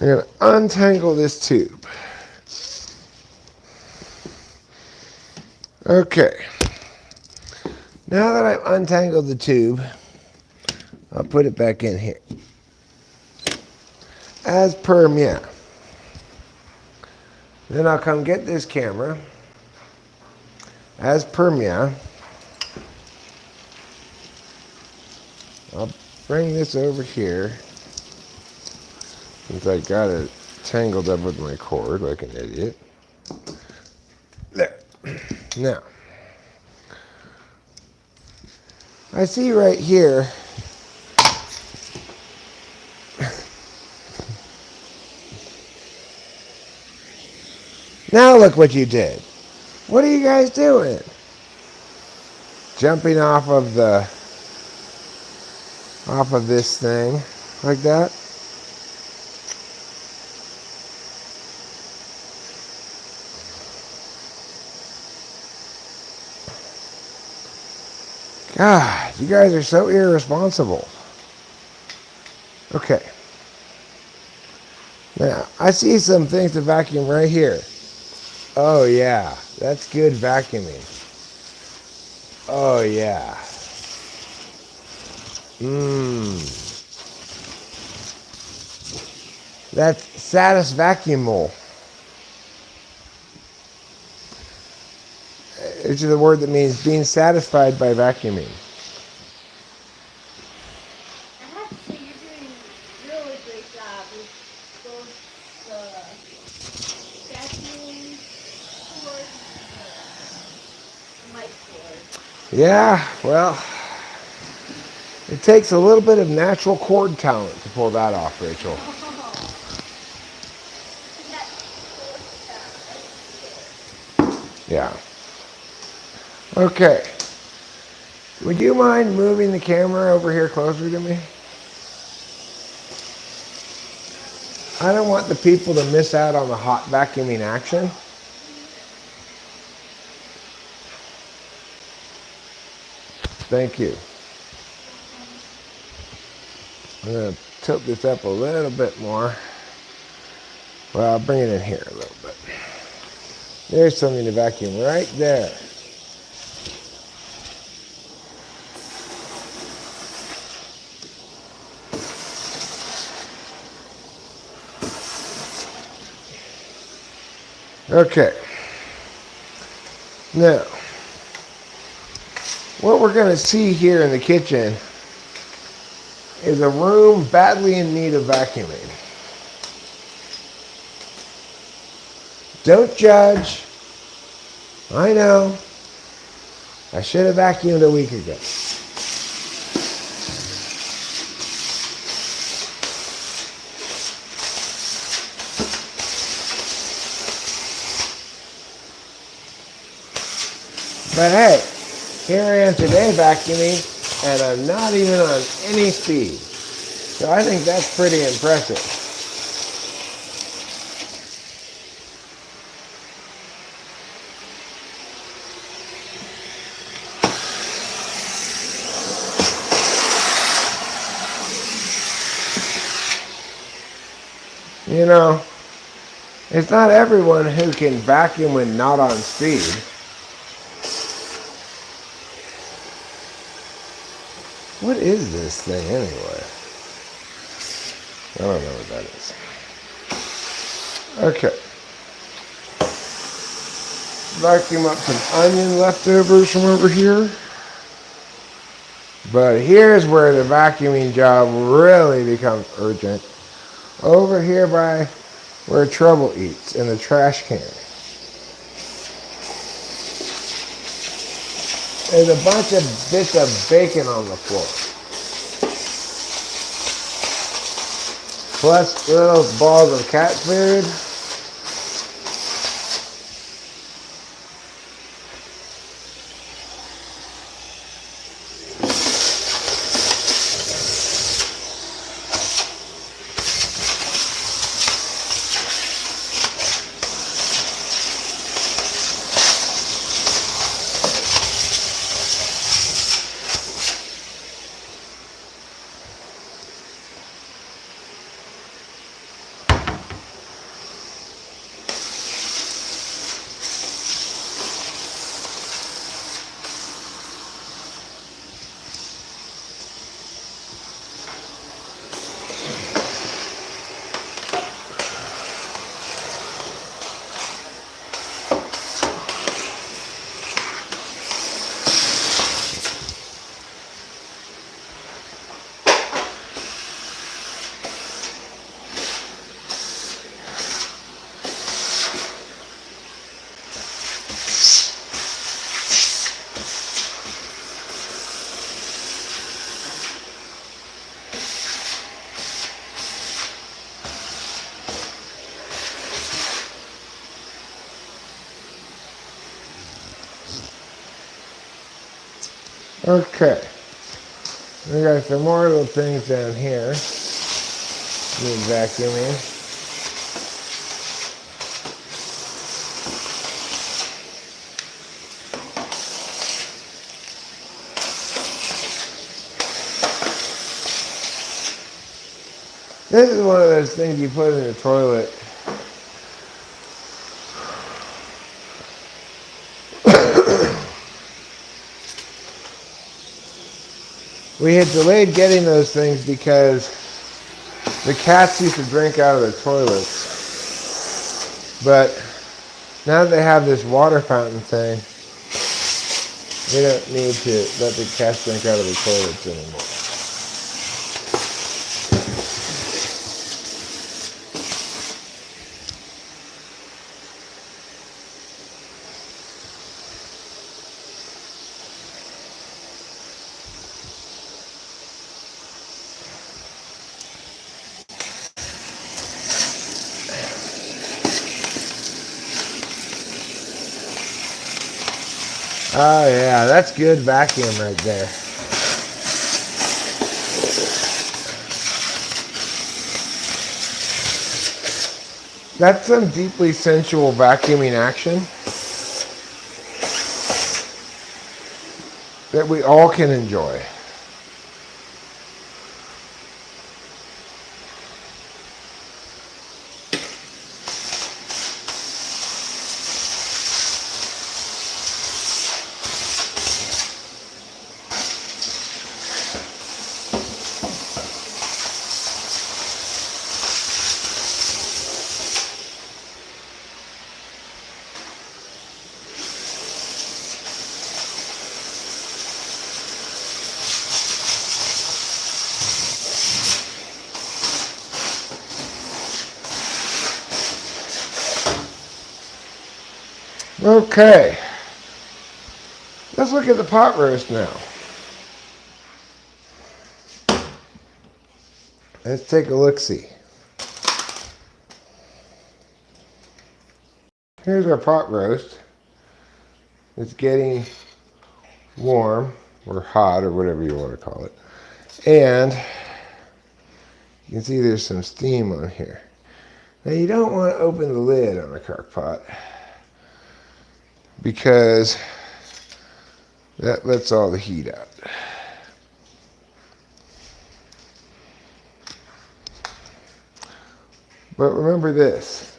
I'm going to untangle this tube. Okay. Now that I've untangled the tube, I'll put it back in here. As per Mia. Then I'll come get this camera. As per Mia. I'll bring this over here. Since I got it tangled up with my cord like an idiot. There. Now. I see right here. Now look what you did. What are you guys doing? Jumping off of this thing like that. God, you guys are so irresponsible. Okay. Now, I see some things to vacuum right here. Oh yeah, that's good vacuuming. Oh yeah. That's satisvacuumable. Which is a word that means being satisfied by vacuuming.
I have to say, you're doing a really great job with both the vacuum cord and the mic cord.
Yeah, well, it takes a little bit of natural cord talent to pull that off, Rachel. Yeah. Okay. Would you mind moving the camera over here closer to me? I don't want the people to miss out on the hot vacuuming action. Thank you. I'm going to tilt this up a little bit more. Well, I'll bring it in here a little bit. There's something to vacuum right there. Okay. Now, what we're going to see here in the kitchen is a room badly in need of vacuuming. Don't judge. I know. I should have vacuumed a week ago. But hey, here I am today vacuuming, and I'm not even on any speed. So I think that's pretty impressive. You know, it's not everyone who can vacuum when not on speed. What is this thing anyway? I don't know what that is. Okay. Vacuum up some onion leftovers from over here. But here's where the vacuuming job really becomes urgent. Over here by where trouble eats, in the trash can. There's a bunch of bits of bacon on the floor. Plus little balls of cat food. Okay. We got some more little things down here. Need vacuuming. This is one of those things you put in the toilet. We had delayed getting those things because the cats used to drink out of the toilets. But now that they have this water fountain thing, we don't need to let the cats drink out of the toilets anymore. Oh yeah, that's good vacuum right there. That's some deeply sensual vacuuming action that we all can enjoy. Okay, let's look at the pot roast now. Let's take a look-see. Here's our pot roast. It's getting warm or hot or whatever you want to call it. And you can see there's some steam on here. Now you don't want to open the lid on a crock pot because that lets all the heat out. But remember this,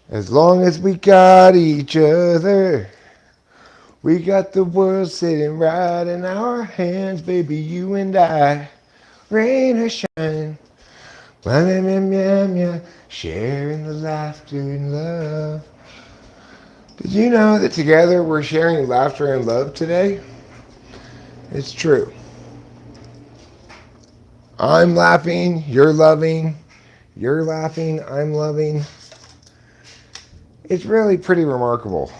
as long as we got each other, we got the world sitting right in our hands, baby, you and I, rain or shine, sharing the laughter and love. Did you know that together we're sharing laughter and love today? It's true. I'm laughing, you're loving, you're laughing, I'm loving. It's really pretty remarkable.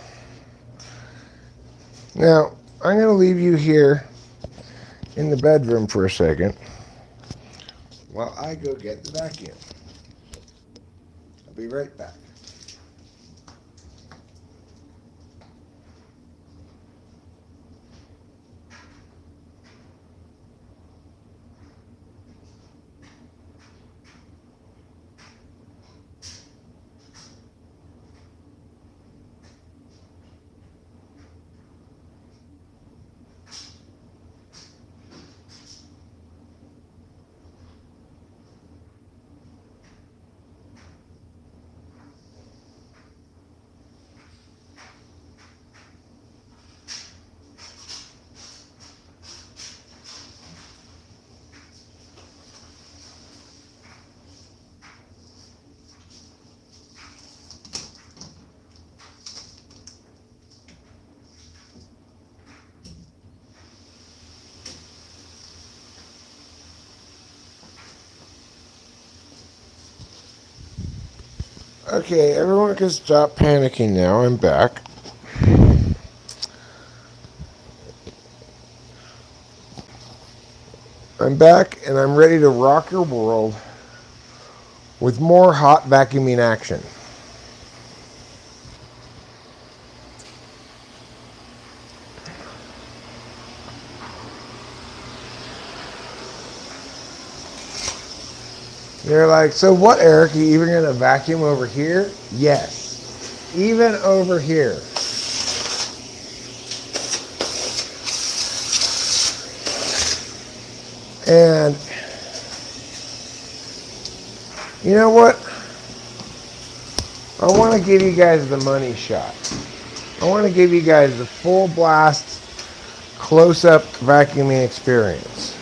Now, I'm going to leave you here in the bedroom for a second while I go get the vacuum. I'll be right back. Okay, everyone can stop panicking now. I'm back. I'm back and I'm ready to rock your world with more hot vacuuming action. You're like, so what, Eric? Are you even going to vacuum over here? Yes, even over here. And you know what? I want to give you guys the money shot. I want to give you guys the full blast, close-up vacuuming experience.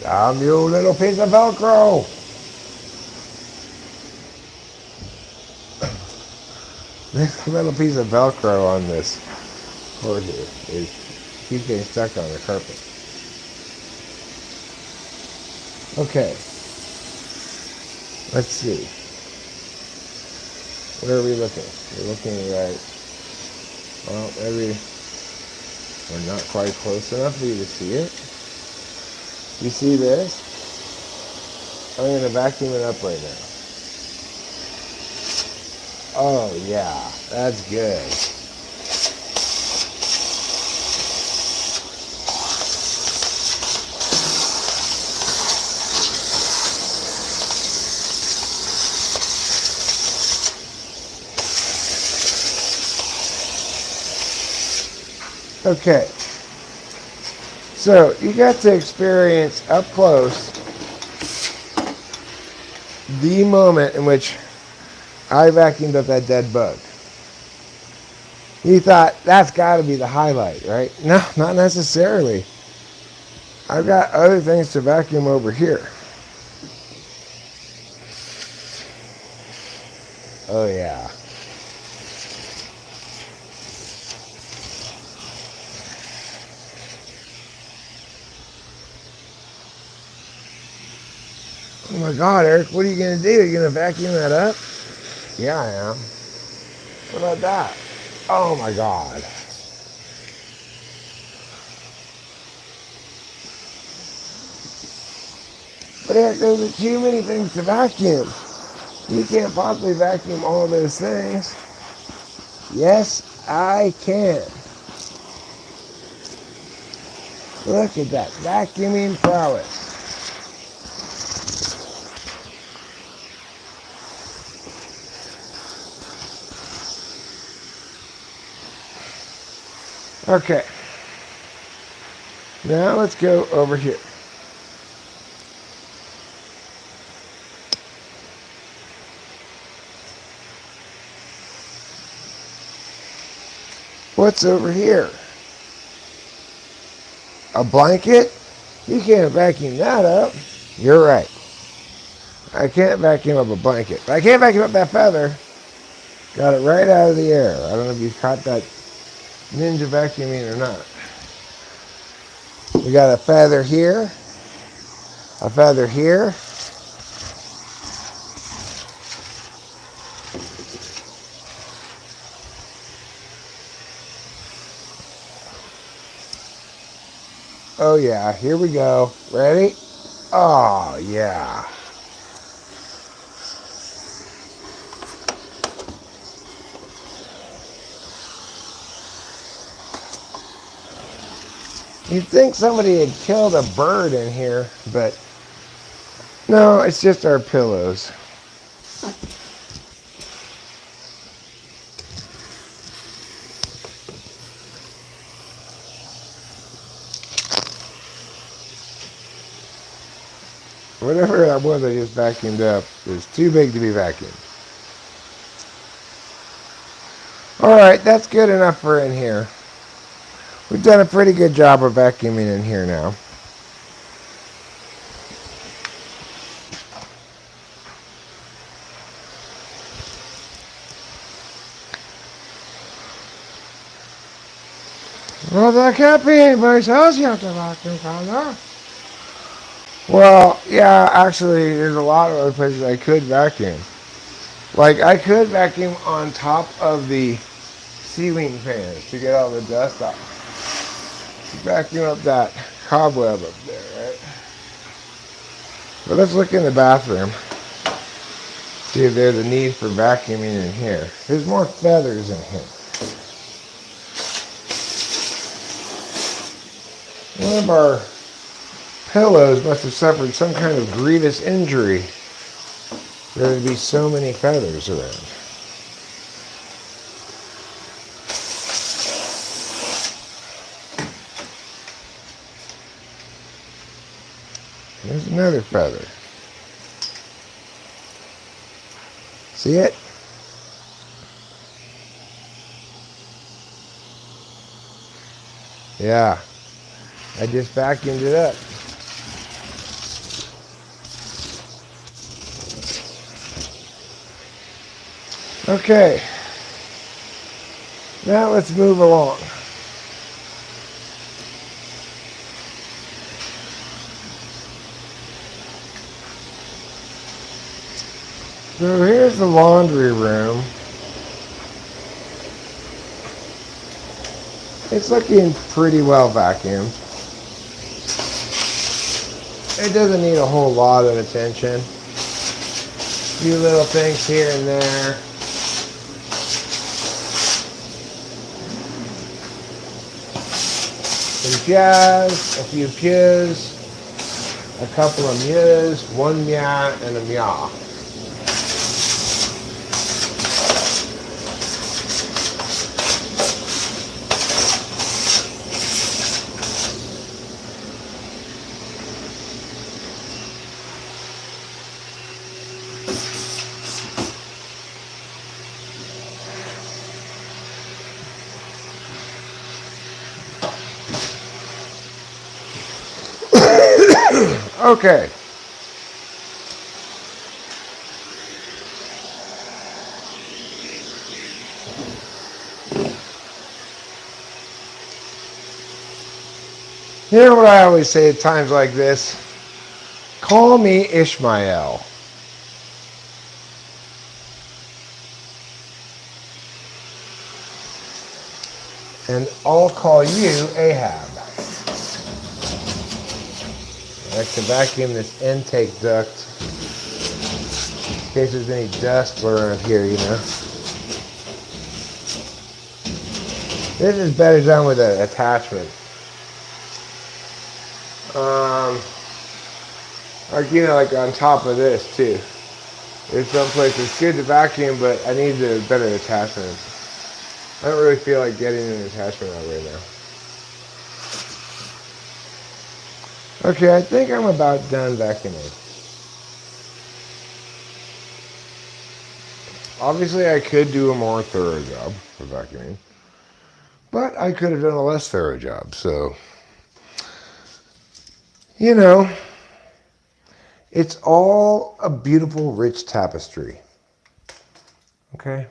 Damn you, little piece of Velcro! This little piece of Velcro on this cord here is keeps getting stuck on the carpet. Okay. Let's see. Where are we looking? We're looking right. Well, maybe we're not quite close enough for you to see it. You see this? I'm going to vacuum it up right now. Oh yeah, that's good. Okay, so you got to experience up close the moment in which I vacuumed up that dead bug. You thought that's got to be the highlight, right? No, not necessarily. I've got other things to vacuum over here. Oh yeah. Oh my God, Eric, what are you going to do? Are you going to vacuum that up? Yeah, I am. What about that? Oh my God. But Eric, those are too many things to vacuum. You can't possibly vacuum all of those things. Yes, I can. Look at that vacuuming prowess. Okay. Now let's go over here. What's over here? A blanket? You can't vacuum that up. You're right. I can't vacuum up a blanket. But I can't vacuum up that feather. Got it right out of the air. I don't know if you caught that ninja vacuuming or not. We got a feather here. A feather here. Oh yeah, here we go. Ready? Oh yeah. You'd think somebody had killed a bird in here, but no, it's just our pillows. Whatever that was I just vacuumed up is too big to be vacuumed. Alright, that's good enough for in here. We've done a pretty good job of vacuuming in here now. Well, that can't be anybody's house. You have to vacuum from there. Well, yeah, actually, there's a lot of other places I could vacuum. Like, I could vacuum on top of the ceiling fans to get all the dust off. Vacuum up that cobweb up there, right? But let's look in the bathroom. See if there's a need for vacuuming in here. There's more feathers in here. One of our pillows must have suffered some kind of grievous injury. There would be so many feathers around. There's another feather. See it? Yeah. I just vacuumed it up. Okay. Now let's move along. So here's the laundry room. It's looking pretty well vacuumed. It doesn't need a whole lot of attention. A few little things here and there. Some jazz, a few pews, a couple of mews, one meow and a meow. Okay. You know what I always say at times like this? Call me Ishmael. And I'll call you Ahab. I like to vacuum this intake duct in case there's any dust around here, you know. This is better done with an attachment. Like, you know, like on top of this too. There's some places it's good to vacuum, but I need a better attachment. I don't really feel like getting an attachment out right now. Okay, I think I'm about done vacuuming. Obviously, I could do a more thorough job for vacuuming, but I could have done a less thorough job. So, you know, it's all a beautiful, rich tapestry. Okay?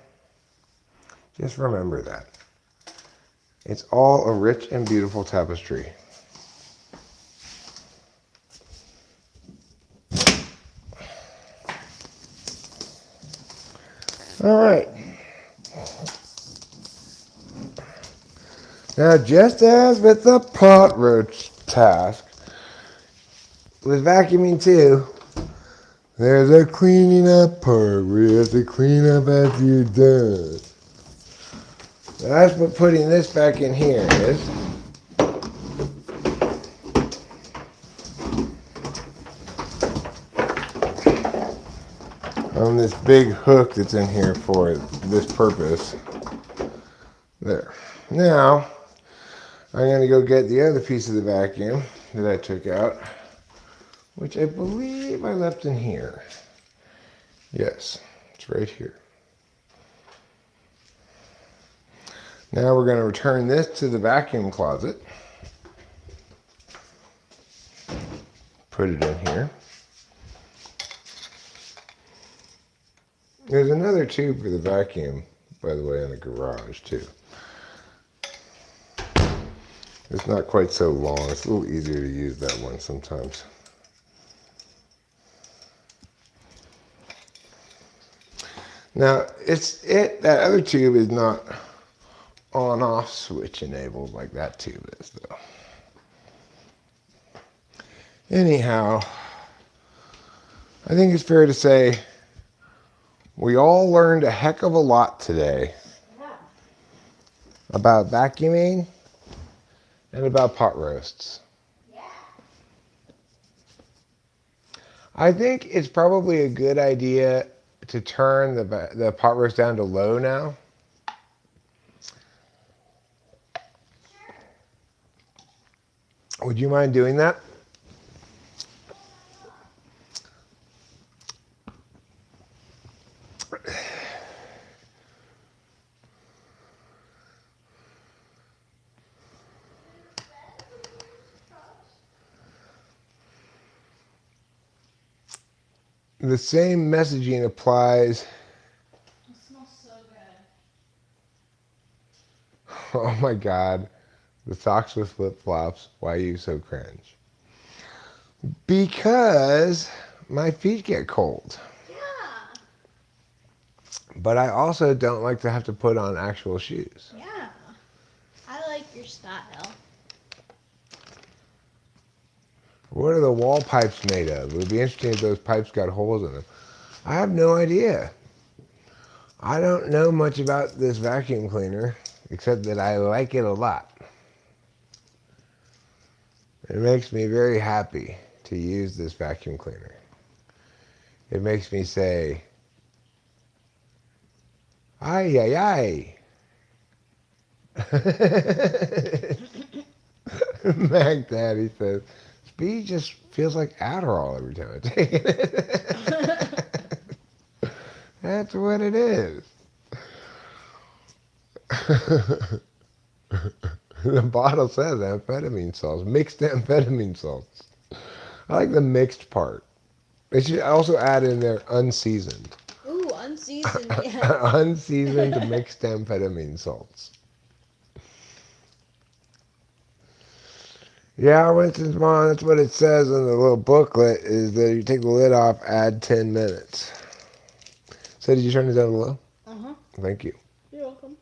Just remember that. It's all a rich and beautiful tapestry. All right. Now, just as with the pot roach task, with vacuuming too, there's a cleaning up part where you have to clean up after you're done. That's what putting this back in here is. On this big hook that's in here for this purpose. There. Now, I'm going to go get the other piece of the vacuum that I took out, which I believe I left in here. Yes, it's right here. Now we're going to return this to the vacuum closet. Put it in here. There's another tube for the vacuum, by the way, in the garage too. It's not quite so long. It's a little easier to use that one sometimes. Now, that other tube is not on-off switch enabled like that tube is, though. Anyhow, I think it's fair to say we all learned a heck of a lot today about vacuuming and about pot roasts. Yeah. I think it's probably a good idea to turn the pot roast down to low now. Would you mind doing that? The same messaging applies.
It smells so good.
Oh my God. The socks with flip-flops. Why are you so cringe? Because my feet get cold.
Yeah.
But I also don't like to have to put on actual shoes.
Yeah. I like your style.
What are the wall pipes made of? It would be interesting if those pipes got holes in them. I have no idea. I don't know much about this vacuum cleaner, except that I like it a lot. It makes me very happy to use this vacuum cleaner. It makes me say, ay, ay, ay. Mac Daddy says, Speed just feels like Adderall every time I take it. That's what it is. The bottle says amphetamine salts, mixed amphetamine salts. I like the mixed part. They should also add in there unseasoned.
Ooh, unseasoned, yeah.
Unseasoned mixed amphetamine salts. Yeah, Winston's mom, that's what it says in the little booklet, is that you take the lid off, add 10 minutes. So did you turn it down low?
Uh-huh.
Thank you.
You're welcome.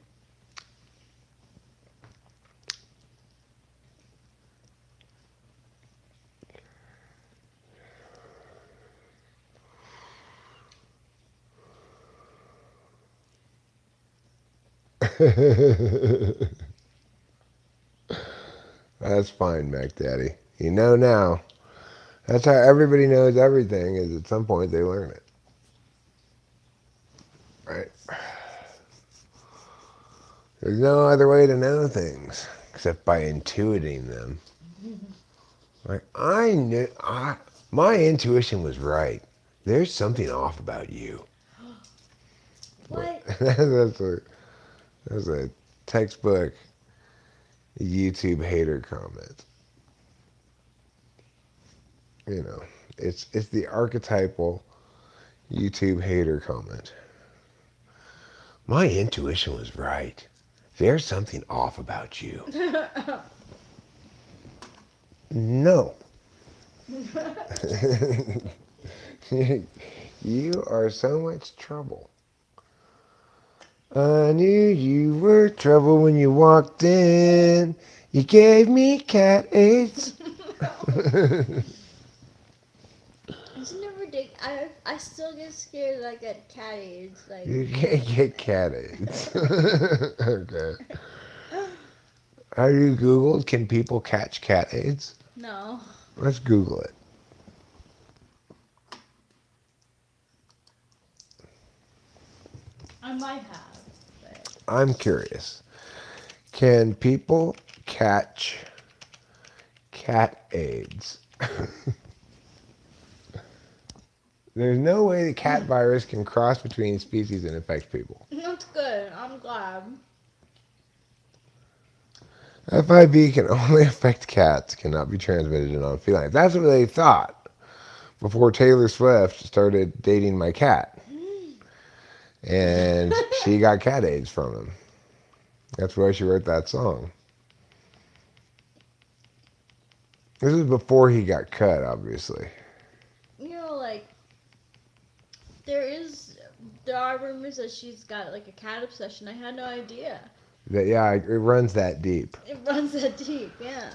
That's fine, Mac Daddy. You know now. That's how everybody knows everything, is at some point they learn it. Right? There's no other way to know things except by intuiting them. Like, my intuition was right. There's something off about you.
What?
That's a textbook YouTube hater comment. You know, it's the archetypal YouTube hater comment. My intuition was right. There's something off about you. No. You are so much trouble. I knew you were trouble when you walked in. You gave me cat AIDS.
Isn't it ridiculous? I still get scared that I get cat AIDS. Like,
You can't get cat AIDS. Okay. Have you Googled, can people catch cat AIDS?
no.
Let's Google it.
I might have, but
I'm curious. Can people catch cat AIDS? There's no way the cat virus can cross between species and affect people.
that's good. I'm glad.
FIV can only affect cats, cannot be transmitted to non-felines. That's what they thought before Taylor Swift started dating my cat. And she got cat AIDS from him. That's why she wrote that song. This is before he got cut, obviously.
You know, like, there are rumors that she's got, like, a cat obsession. I had no idea.
Yeah, it runs that deep.
It runs that deep, yeah.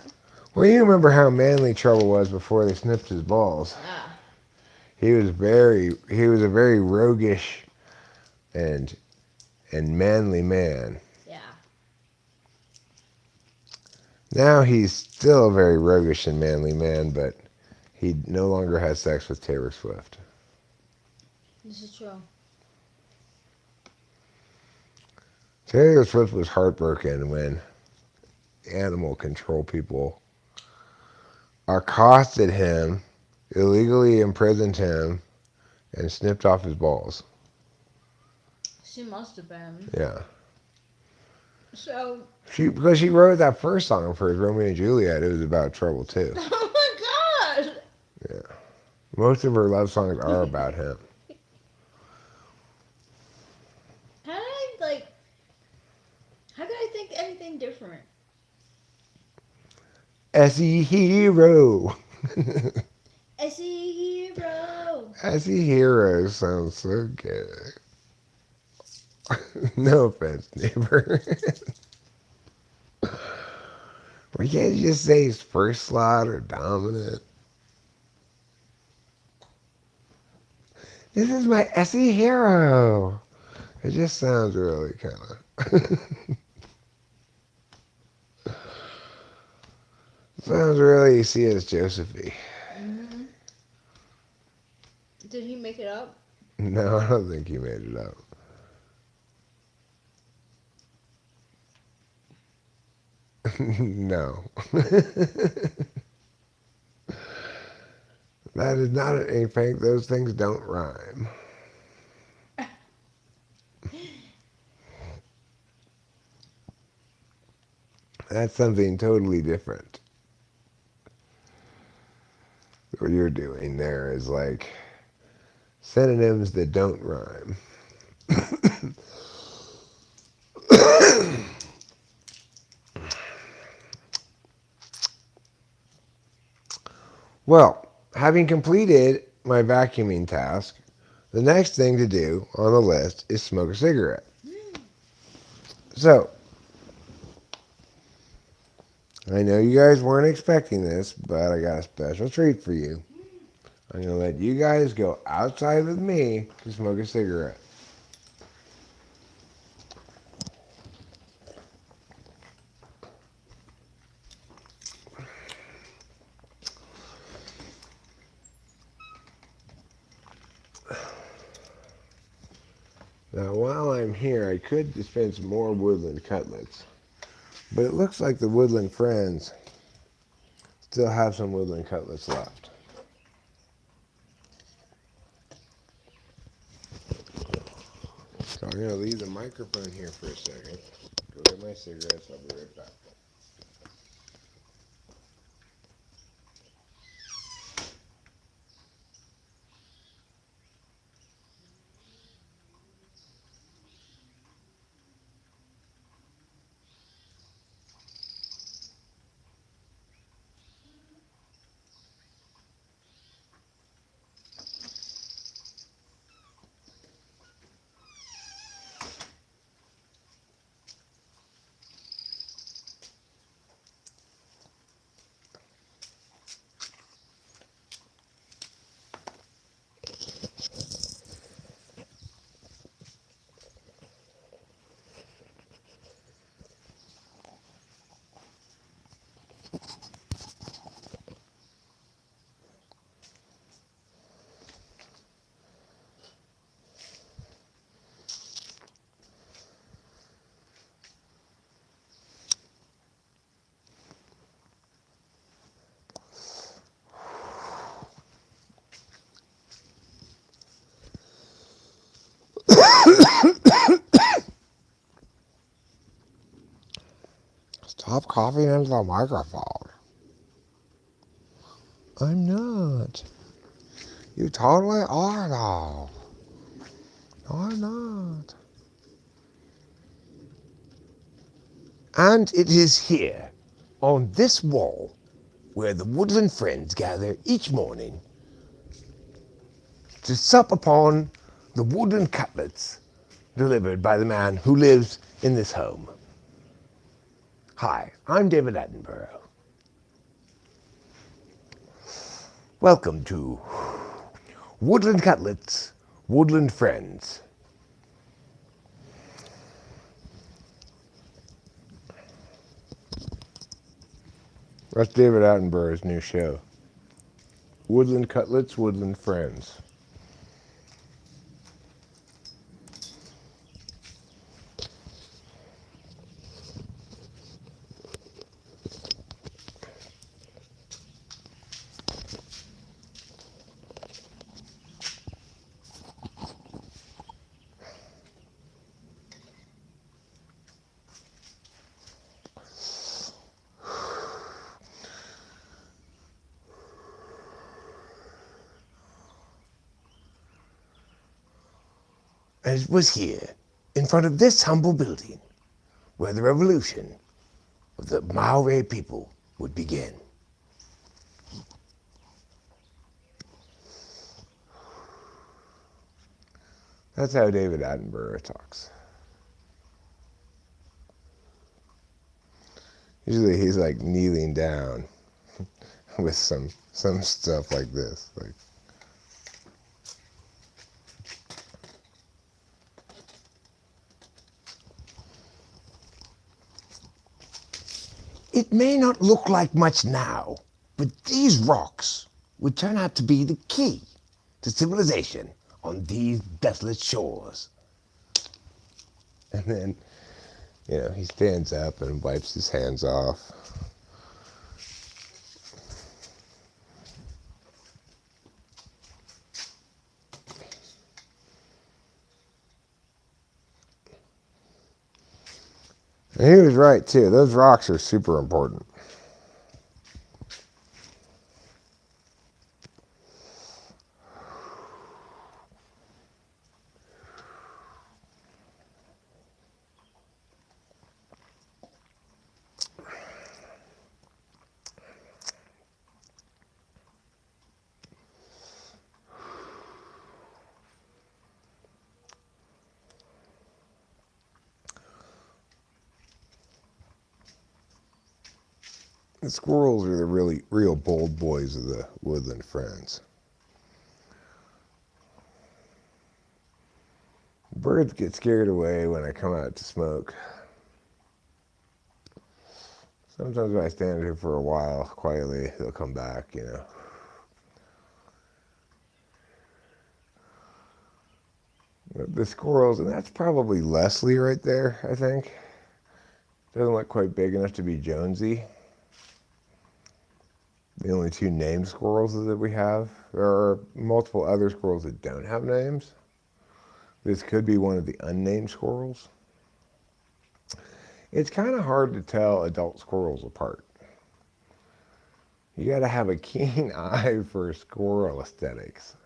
Well, you remember how manly Trouble was before they snipped his balls.
Ah.
He was a very roguish and manly man.
Yeah.
Now he's still a very roguish and manly man, but he no longer has sex with Taylor Swift.
This is true.
Taylor Swift was heartbroken when animal control people accosted him, illegally imprisoned him, and snipped off his balls.
She must have been.
Yeah.
So.
Because she wrote that first song for his Romeo and Juliet, it was about trouble too.
Oh my god!
Yeah. Most of her love songs are about him.
How could I think anything different?
S.E. Hero.
S.E. Hero.
S.E. Hero sounds so good. No offense, neighbor. We can't just say he's first slot or dominant. This is my S.E. Hero. It just sounds really kind of... sounds really C.S. Josephy.
Mm-hmm. Did he make it up?
No, I don't think he made it up. No. That is not an ink paint. Those things don't rhyme. That's something totally different. what you're doing there is like synonyms that don't rhyme. Well, having completed my vacuuming task, the next thing to do on the list is smoke a cigarette. So, I know you guys weren't expecting this, but I got a special treat for you. I'm going to let you guys go outside with me to smoke a cigarette. Now, while I'm here, I could dispense more woodland cutlets, but it looks like the woodland friends still have some woodland cutlets left. So I'm going to leave the microphone here for a second, go get my cigarettes, I'll be right back. Stop coughing into the microphone. I'm not. You totally are, though. No, I'm not. And it is here, on this wall, where the woodland friends gather each morning to sup upon the woodland cutlets delivered by the man who lives in this home. Hi, I'm David Attenborough. Welcome to Woodland Cutlets, Woodland Friends. That's David Attenborough's new show. Woodland Cutlets, Woodland Friends. And it was here, in front of this humble building, where the revolution of the Maori people would begin. That's how David Attenborough talks. Usually he's like kneeling down with some stuff like this. Like, it may not look like much now, but these rocks would turn out to be the key to civilization on these desolate shores. And then, he stands up and wipes his hands off. And he was right, too. Those rocks are super important. The squirrels are the really real bold boys of the woodland friends. Birds get scared away when I come out to smoke. Sometimes when I stand here for a while, quietly, they'll come back, you know. The squirrels, and that's probably Leslie right there, I think. Doesn't look quite big enough to be Jonesy. The only two named squirrels that we have. There are multiple other squirrels that don't have names. This could be one of the unnamed squirrels. It's kind of hard to tell adult squirrels apart. You got to have a keen eye for squirrel aesthetics.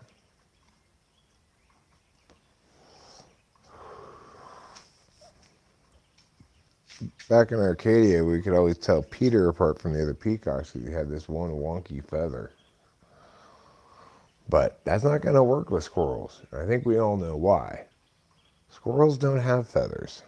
Back in Arcadia, we could always tell Peter apart from the other peacocks because he had this one wonky feather. But that's not going to work with squirrels. I think we all know why. Squirrels don't have feathers.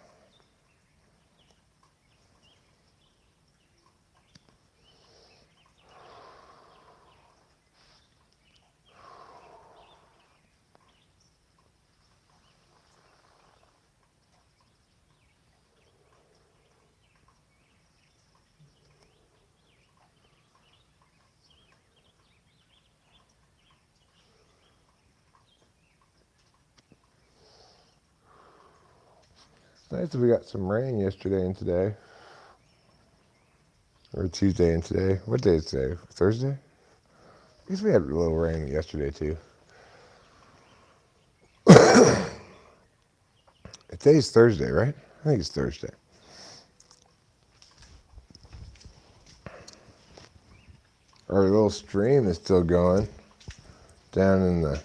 It's nice that we got some rain yesterday and today. Or Tuesday and today. What day is today? Thursday? I guess we had a little rain yesterday too. Today's Thursday, right? I think it's Thursday. Our little stream is still going down in the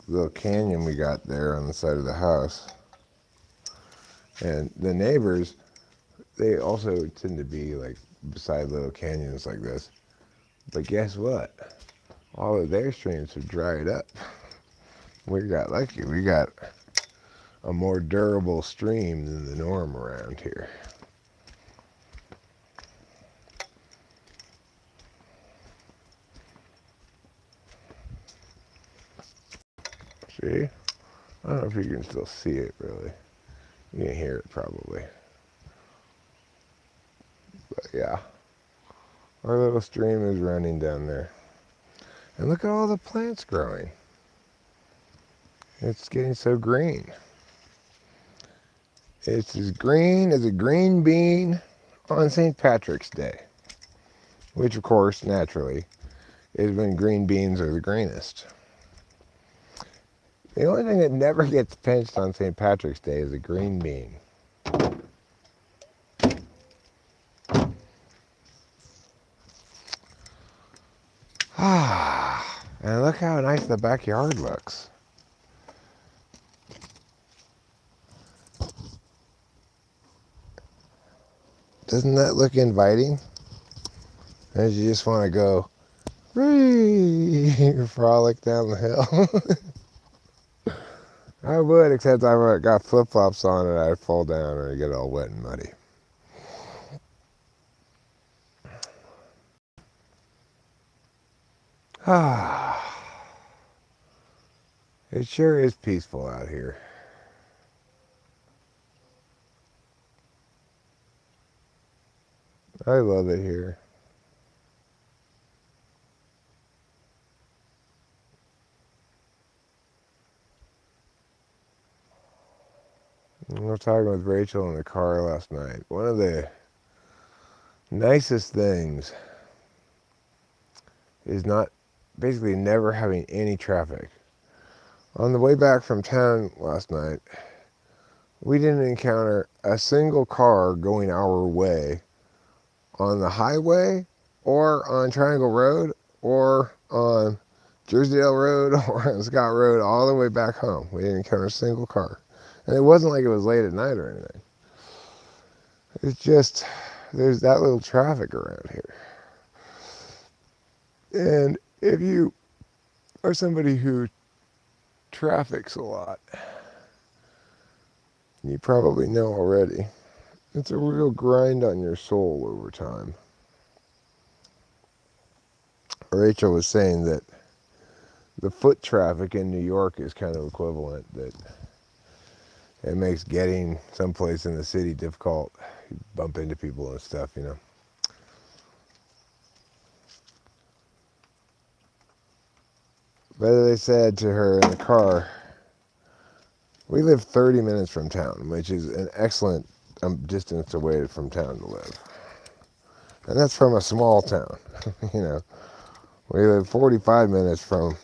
little canyon we got there on the side of the house. And the neighbors, they also tend to be like beside little canyons like this. But guess what? All of their streams have dried up. We got lucky. We got a more durable stream than the norm around here. See? I don't know if you can still see it really. You can hear it probably. But yeah. Our little stream is running down there. And look at all the plants growing. It's getting so green. It's as green as a green bean on St. Patrick's Day. Which, of course, naturally, is when green beans are the greenest. The only thing that never gets pinched on St. Patrick's Day is a green bean. Ah, and look how nice the backyard looks. Doesn't that look inviting? As you just want to go, frolic down the hill. I would, except I got flip-flops on and I'd fall down or get all wet and muddy. Ah, it sure is peaceful out here. I love it here. I was talking with Rachel in the car last night. One of the nicest things is not basically never having any traffic. On the way back from town last night, we didn't encounter a single car going our way on the highway or on Triangle Road or on Jersey-Dale Road or on Scott Road all the way back home. We didn't encounter a single car. And it wasn't like it was late at night or anything. It's just, there's that little traffic around here. And if you are somebody who traffics a lot, you probably know already It's a real grind on your soul over time. Rachel was saying that the foot traffic in New York is kind of equivalent, that it makes getting someplace in the city difficult. You bump into people and stuff, you know. But they said to her in the car, we live 30 minutes from town, which is an excellent distance away from town to live. And that's from a small town, you know. We live 45 minutes from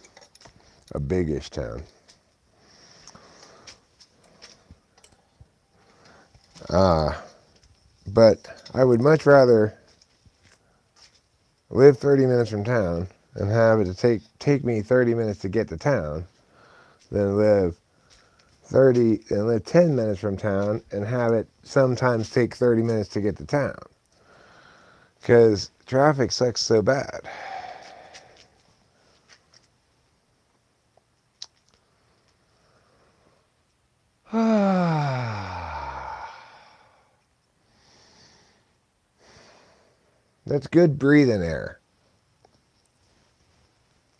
a big-ish town. But I would much rather live 30 minutes from town and have it to take me 30 minutes to get to town than live 10 minutes from town and have it sometimes take 30 minutes to get to town. Because traffic sucks so bad. That's good breathing air.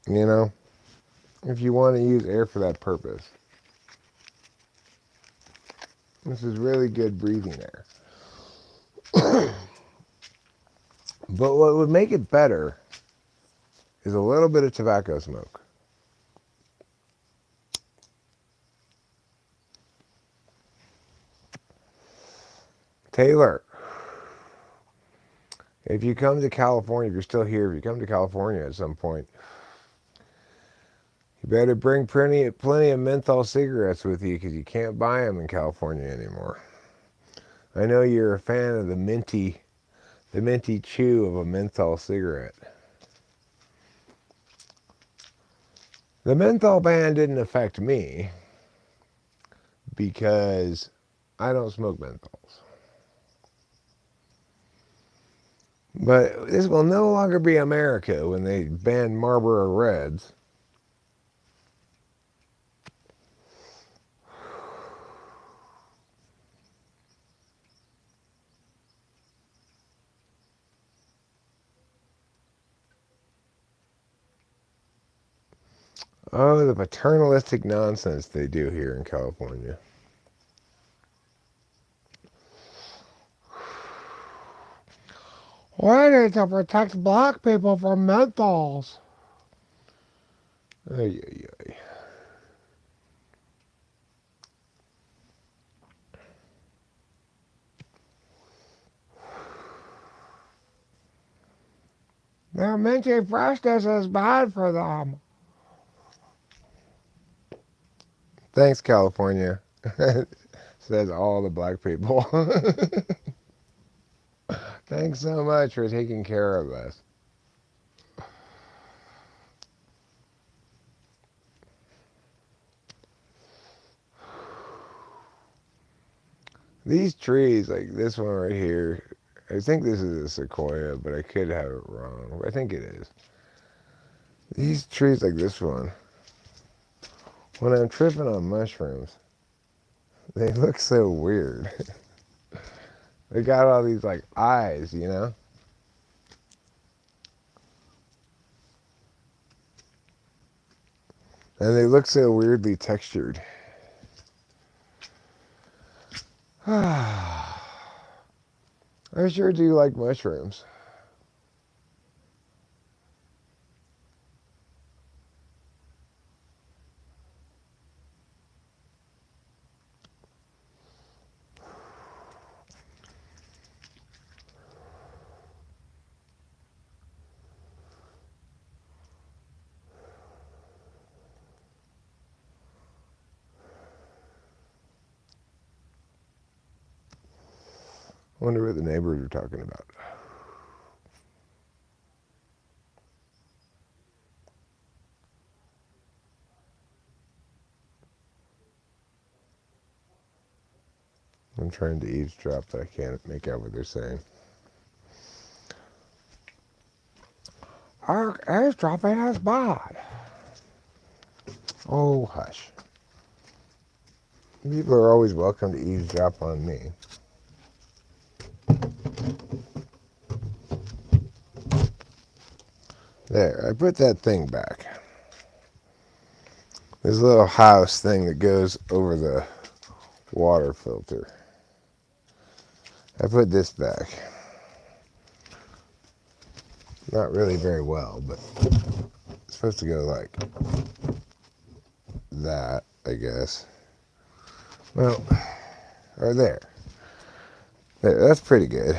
You know, if you want to use air for that purpose. This is really good breathing air. But what would make it better is a little bit of tobacco smoke. Taylor, if you come to California, if you're still here, if you come to California at some point, you better bring plenty of menthol cigarettes with you because you can't buy them in California anymore. I know you're a fan of the minty chew of a menthol cigarette. The menthol ban didn't affect me because I don't smoke menthols. But this will no longer be America when they ban Marlboro Reds. Oh, the paternalistic nonsense they do here in California. Why did they protect black people from menthols? Ay, ay, ay. Their minty freshness is bad for them. Thanks, California. Says all the black people. Thanks so much for taking care of us. These trees, like this one right here, I think this is a sequoia, but I could have it wrong. I think it is. These trees like this one, when I'm tripping on mushrooms, they look so weird. They got all these like eyes, you know? And they look so weirdly textured. I sure do like mushrooms. I wonder what the neighbors are talking about. I'm trying to eavesdrop, but I can't make out what they're saying. Our eavesdropping is bad. Oh, hush. People are always welcome to eavesdrop on me. There, I put that thing back. This little house thing that goes over the water filter. I put this back. Not really very well, but it's supposed to go like that, I guess. Well, or there. There, that's pretty good.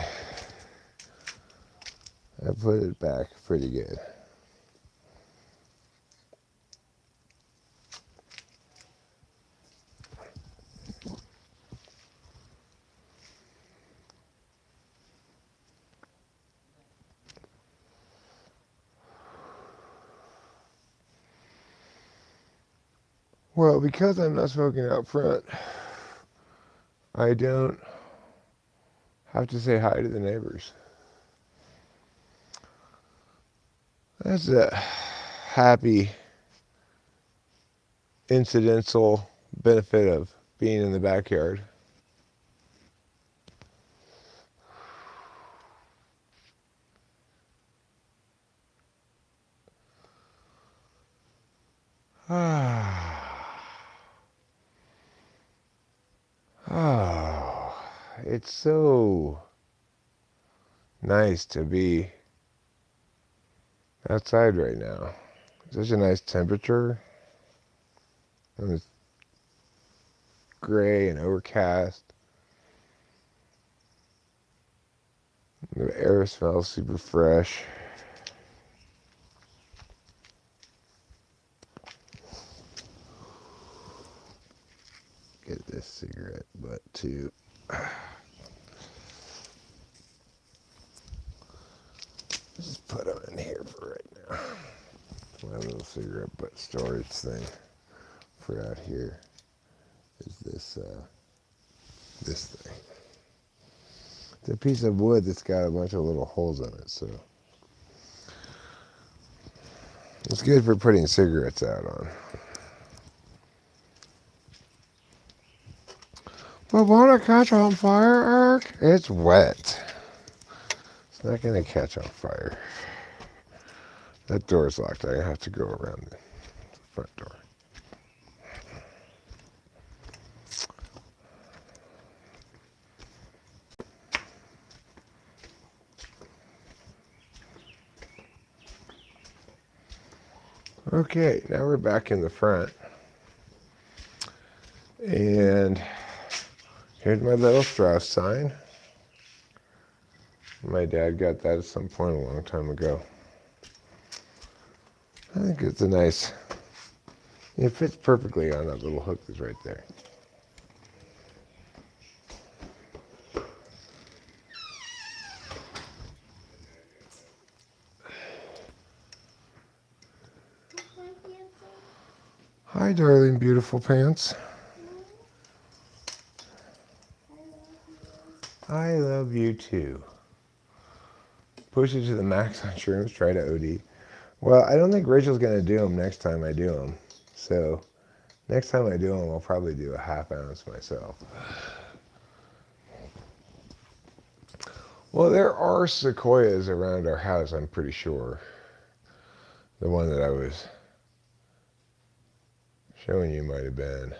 I put it back pretty good. Well, because I'm not smoking out front, I don't have to say hi to the neighbors. That's a happy, incidental benefit of being in the backyard. Oh, it's so nice to be outside right now. Such a nice temperature. And it's gray and overcast. The air smells super fresh. Get this cigarette butt too. Just put them in here for right now. My little cigarette butt storage thing for out here is this thing. It's a piece of wood that's got a bunch of little holes in it, so it's good for putting cigarettes out on. But won't it catch on fire, Eric? It's wet. It's not going to catch on fire. That door's locked. I have to go around the front door. Okay, now we're back in the front. And here's my little Strauss sign. My dad got that at some point a long time ago. I think it's a nice, it fits perfectly on that little hook that's right there. Hi, darling, beautiful pants. I love you too. Push it to the max on shrooms, try to OD. Well, I don't think Rachel's going to do them next time I do them. So, next time I do them, I'll probably do a half ounce myself. Well, there are sequoias around our house, I'm pretty sure. The one that I was showing you might have been.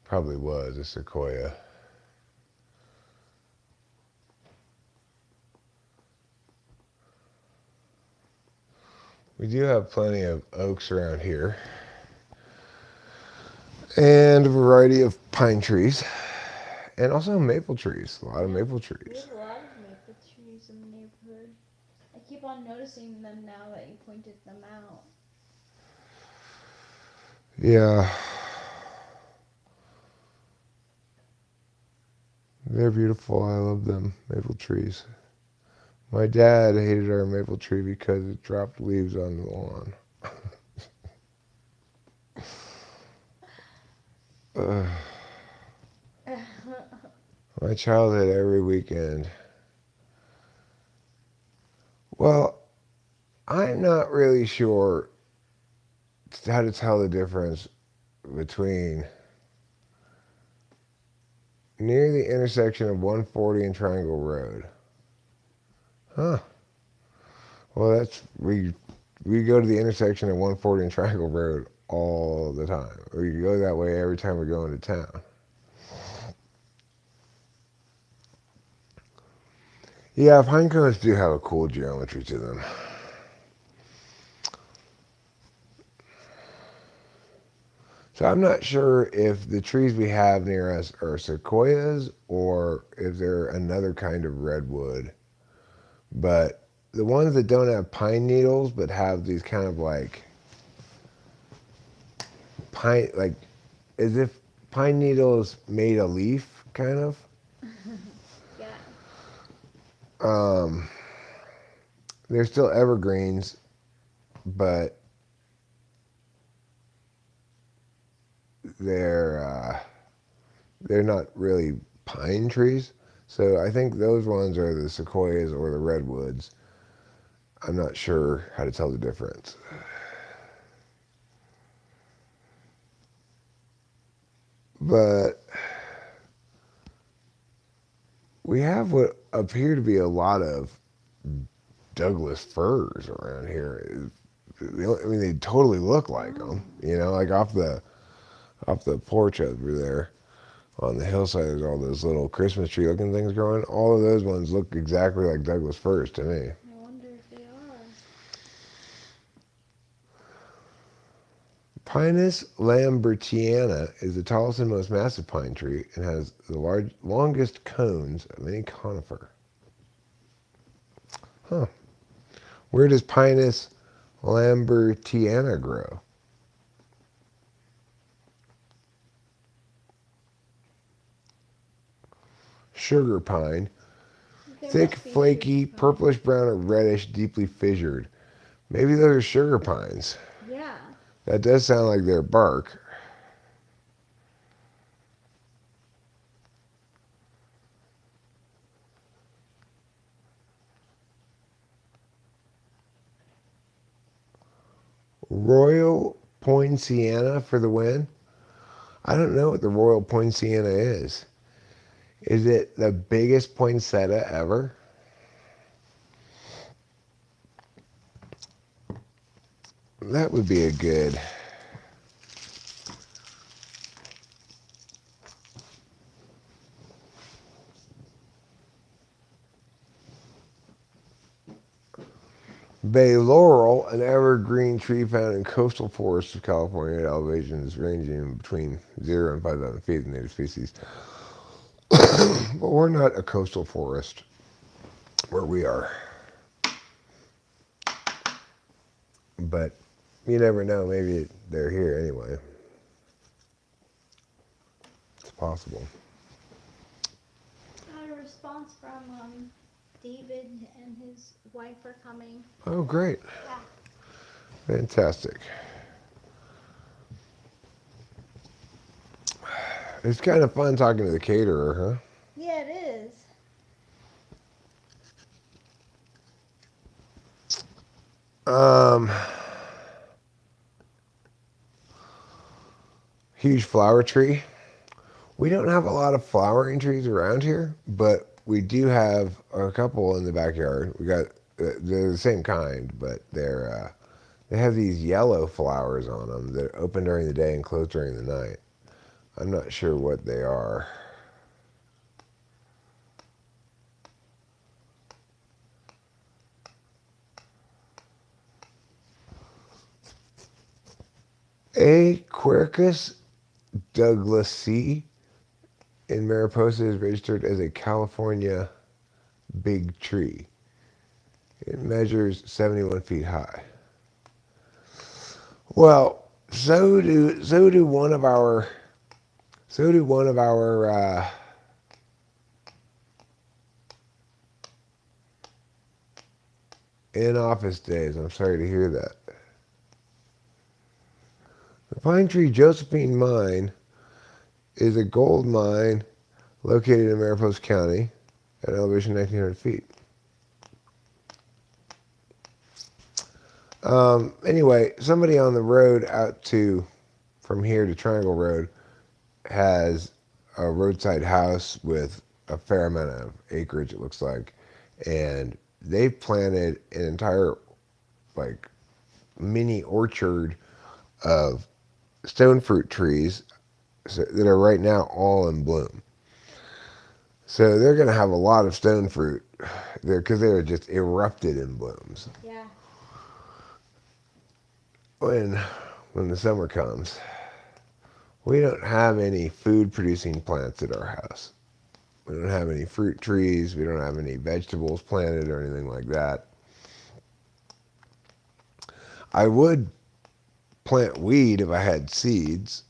Probably was a sequoia. We do have plenty of oaks around here. And a variety of pine trees. And also maple trees. A lot of maple
We
trees.
have a lot of maple trees in the neighborhood. I keep on noticing them now that you pointed them out.
Yeah. They're beautiful. I love them, maple trees. My dad hated our maple tree because it dropped leaves on the lawn. My childhood every weekend. Well, I'm not really sure how to tell the difference between near the intersection of 140 and Triangle Road. Huh. Well, we go to the intersection at 140 and Triangle Road all the time. We go that way every time we go into town. Yeah, pine cones do have a cool geometry to them. So I'm not sure if the trees we have near us are sequoias or if they're another kind of redwood. But the ones that don't have pine needles but have these kind of like pine, like as if pine needles made a leaf, kind of.
Yeah.
Um, they're still evergreens, but they're uh, they're not really pine trees. So I think those ones are the sequoias or the redwoods. I'm not sure how to tell the difference. But we have what appear to be a lot of Douglas firs around here. I mean, they totally look like
Oh.
them. You know, like off the porch over there on the hillside, there's all those little Christmas tree looking things growing. All of those ones look exactly like Douglas firs to me.
I wonder if they are.
Pinus lambertiana is the tallest and most massive pine tree and has the longest cones of any conifer. Huh. Where does Pinus lambertiana grow? Sugar pine.
There
Thick,
must be sugar
flaky,
pine.
purplish brown or reddish, deeply fissured. Maybe those are sugar pines.
Yeah.
That does sound like their bark. Royal poinciana for the win. I don't know what the Royal poinciana is. Is it the biggest poinsettia ever? That would be a good. Bay laurel, an evergreen tree found in coastal forests of California at elevations ranging between 0 and 5,000 feet, native species. But we're not a coastal forest where we are. But you never know. Maybe they're here anyway. It's possible.
I got a response from David and his wife are coming.
Oh, great.
Yeah.
Fantastic. It's kind of fun talking to the caterer,
Yeah, it is.
huh? Huge flower tree. We don't have a lot of flowering trees around here, but we do have a couple in the backyard. We got they're the same kind, but they have these yellow flowers on them that open during the day and close during the night. I'm not sure what they are. A Quercus douglasii in Mariposa is registered as a California big tree. It measures 71 feet high. Well, so do one of our in office days. I'm sorry to hear that. The Pine Tree Josephine Mine is a gold mine located in Mariposa County at elevation 1,900 feet. Anyway, somebody on the road from here to Triangle Road has a roadside house with a fair amount of acreage, it looks like, and they've planted an entire like mini orchard of stone fruit trees that are right now all in bloom. So they're going to have a lot of stone fruit there because they're just erupted in blooms
Yeah.
when when the summer comes. We don't have any food producing plants at our house. We don't have any fruit trees. We don't have any vegetables planted or anything like that. I would plant weed if I had seeds.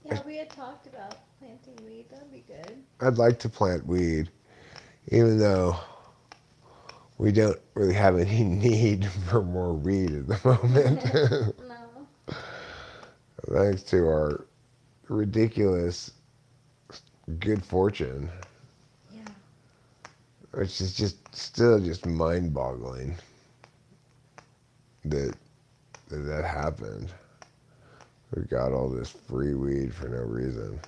Yeah, we had talked about planting weed. That'd be good.
I'd like to plant weed, even though we don't really have any need for more weed at the moment.
No.
Thanks to our ridiculous good fortune,
Yeah.
which is just still just mind-boggling that that happened. We got all this free weed for no reason.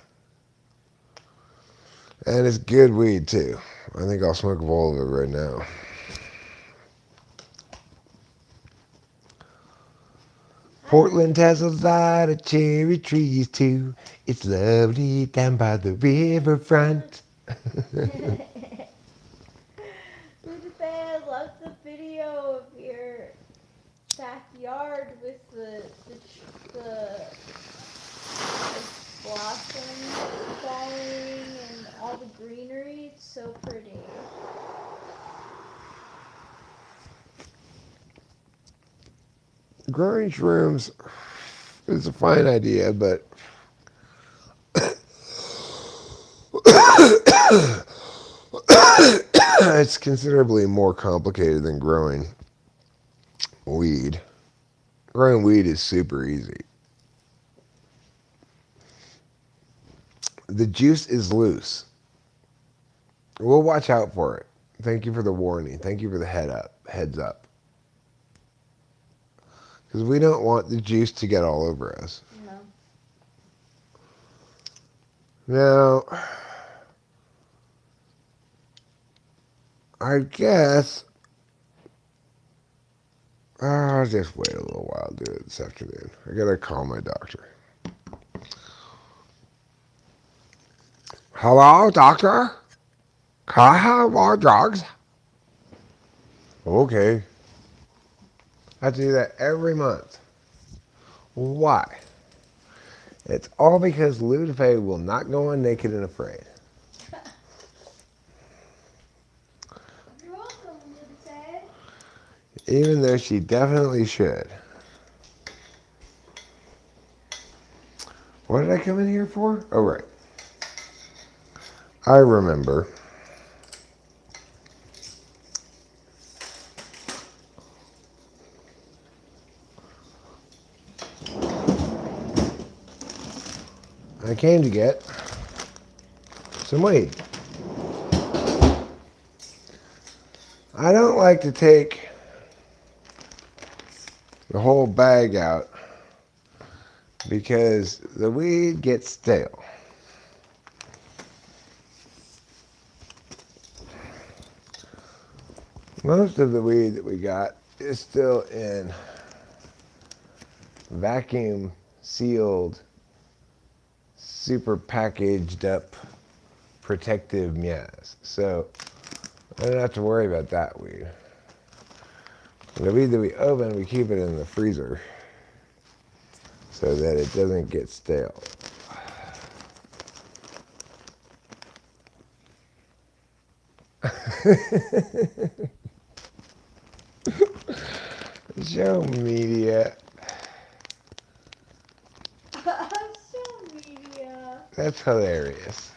And it's good weed too. I think I'll smoke a bowl of it right now. Portland has a lot of cherry trees too. It's lovely down by the riverfront.
I love the video of your backyard with the blossoms falling and all the greenery. It's so pretty.
Growing shrooms is a fine idea, but it's considerably more complicated than growing weed. Growing weed is super easy. The juice is loose. We'll watch out for it. Thank you for the warning. Thank you for the heads up. Because we don't want the juice to get all over us.
No.
Now, I guess I'll just wait a little while to do it this afternoon. I gotta call my doctor. Hello, doctor? Can I have more drugs? Okay. I have to do that every month. Why? It's all because Lou DeFay will not go on Naked and Afraid.
You're welcome, Lindsay.
Even though she definitely should. What did I come in here for? Oh, right. I remember. I came to get some weed. I don't like to take the whole bag out because the weed gets stale. Most of the weed that we got is still in vacuum sealed, super packaged up protective mess. So I don't have to worry about that weed. The weed that we open, we keep it in the freezer so that it doesn't get stale. Show media.
Show media.
That's hilarious.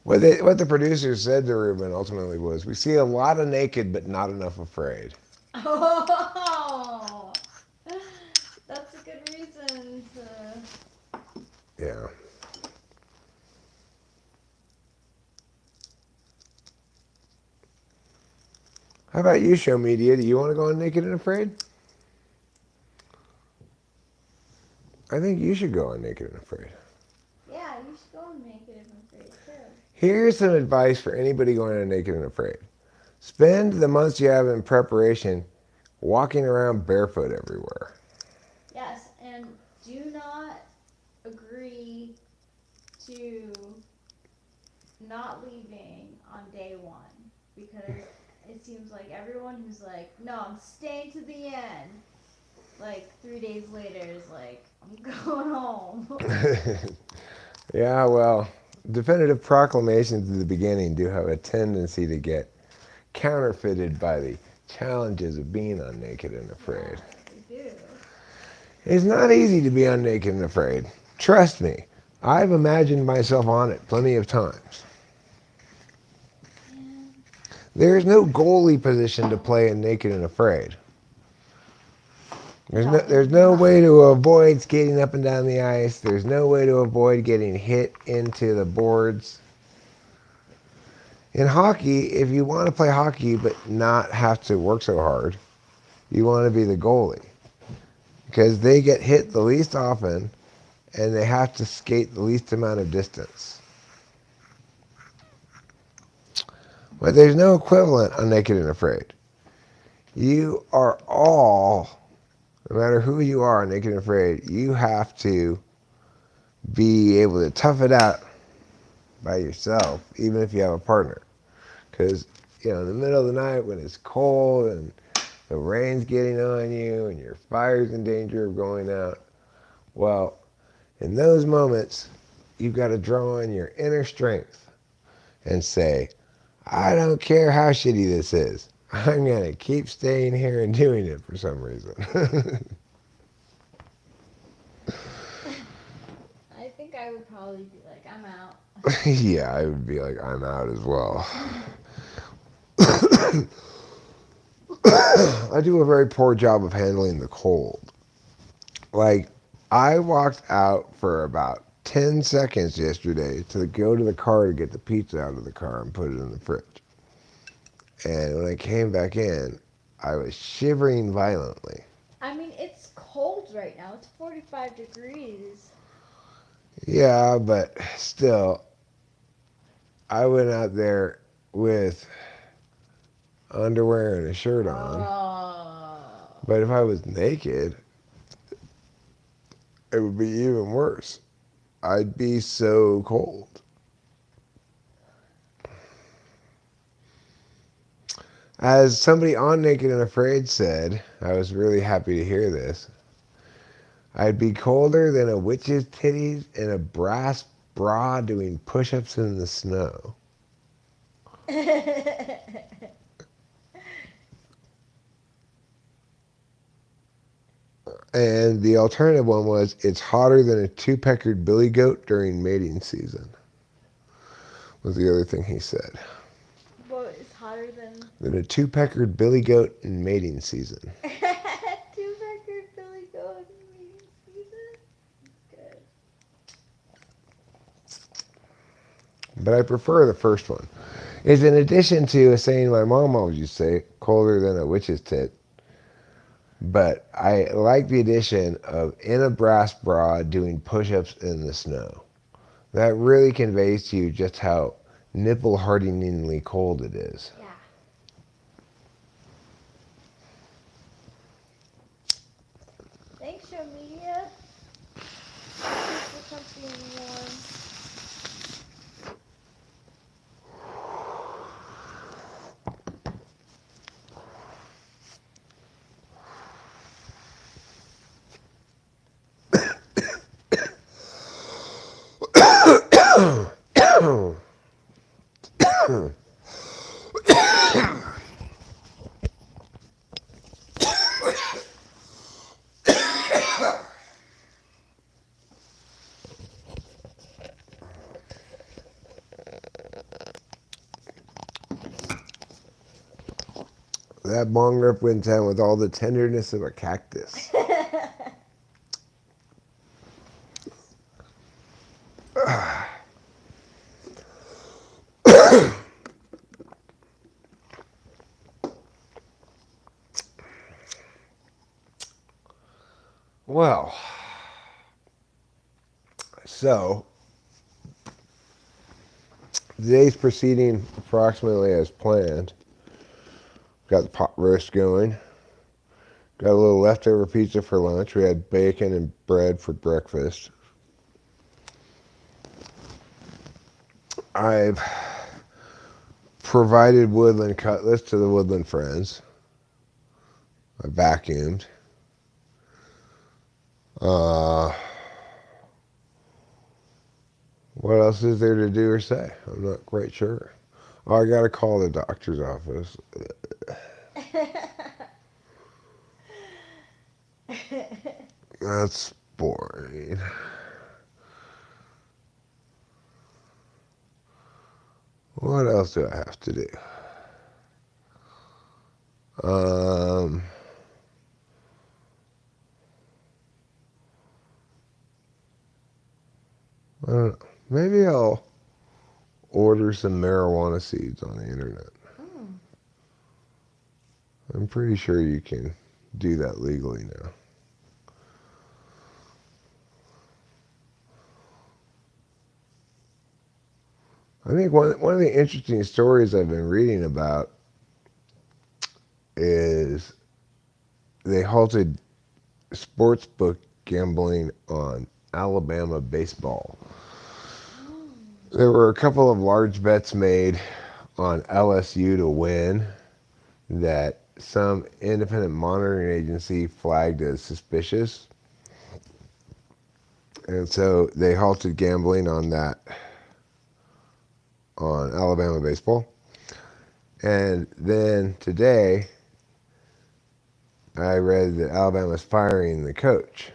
What the producers said to Ruben ultimately was, we see a lot of naked but not enough afraid.
Oh, that's a good reason to...
Yeah. How about you, Show Media? Do you want to go on Naked and Afraid? I think you should go on Naked and Afraid.
Yeah, you should go on Naked and Afraid too.
Here's some advice for anybody going on Naked and Afraid. Spend the months you have in preparation walking around barefoot everywhere.
Yes, and do not agree to not leaving on day one because it seems like everyone who's like, no, I'm staying to the end, like 3 days later is like, I'm going home.
Yeah, well, definitive proclamations in the beginning do have a tendency to get counterfeited by the challenges of being on Naked and Afraid.
Yeah, they do.
It's not easy to be on Naked and Afraid. Trust me, I've imagined myself on it plenty of times.
Yeah.
There's no goalie position to play in Naked and Afraid. There's no way to avoid skating up and down the ice. There's no way to avoid getting hit into the boards. In hockey, if you want to play hockey but not have to work so hard, you want to be the goalie because they get hit the least often and they have to skate the least amount of distance. But there's no equivalent on Naked and Afraid. You are all, no matter who you are on Naked and Afraid, you have to be able to tough it out by yourself, even if you have a partner. Because, in the middle of the night when it's cold and the rain's getting on you and your fire's in danger of going out, well, in those moments, you've got to draw on your inner strength and say, I don't care how shitty this is. I'm going to keep staying here and doing it for some reason.
I think I would probably be like, I'm out.
Yeah, I would be like, I'm out as well. I do a very poor job of handling the cold. Like, I walked out for about 10 seconds yesterday to go to the car to get the pizza out of the car and put it in the fridge. And when I came back in, I was shivering violently.
I mean, it's cold right now. It's 45 degrees.
Yeah, but still, I went out there with underwear and a shirt on.
Oh.
But if I was naked, it would be even worse. I'd be so cold. As somebody on Naked and Afraid said, I was really happy to hear this. I'd be colder than a witch's titties in a brass bra doing push-ups in the snow. And the alternative one was, it's hotter than a two-peckered billy goat during mating season, was the other thing he said.
What is hotter than
Than a two-peckered billy goat in mating season.
two-record Billy Goat meeting season? Good.
But I prefer the first one. It's in addition to a saying my mom always used to say, colder than a witch's tit. But I like the addition of in a brass bra doing push-ups in the snow. That really conveys to you just how nipple-hardeningly cold it is.
Yeah. Thanks, show media. Thanks for something warm.
That bong rip went down with all the tenderness of a cactus. Well, so Today's proceeding approximately as planned. Got the pot roast going. Got a little leftover pizza for lunch. We had bacon and bread for breakfast. I've provided woodland cutlets to the woodland friends. I vacuumed. Uh, what else is there to do or say? I'm not quite sure. Oh, I got to call the doctor's office. That's boring. What else do I have to do? Um, I don't know. Maybe I'll order some marijuana seeds on the internet.
Mm.
I'm pretty sure you can do that legally now. I think one of the interesting stories I've been reading about is they halted sports book gambling on Alabama baseball. There were a couple of large bets made on LSU to win that some independent monitoring agency flagged as suspicious. And so they halted gambling on that, on Alabama baseball. And then today, I read that Alabama's firing the coach.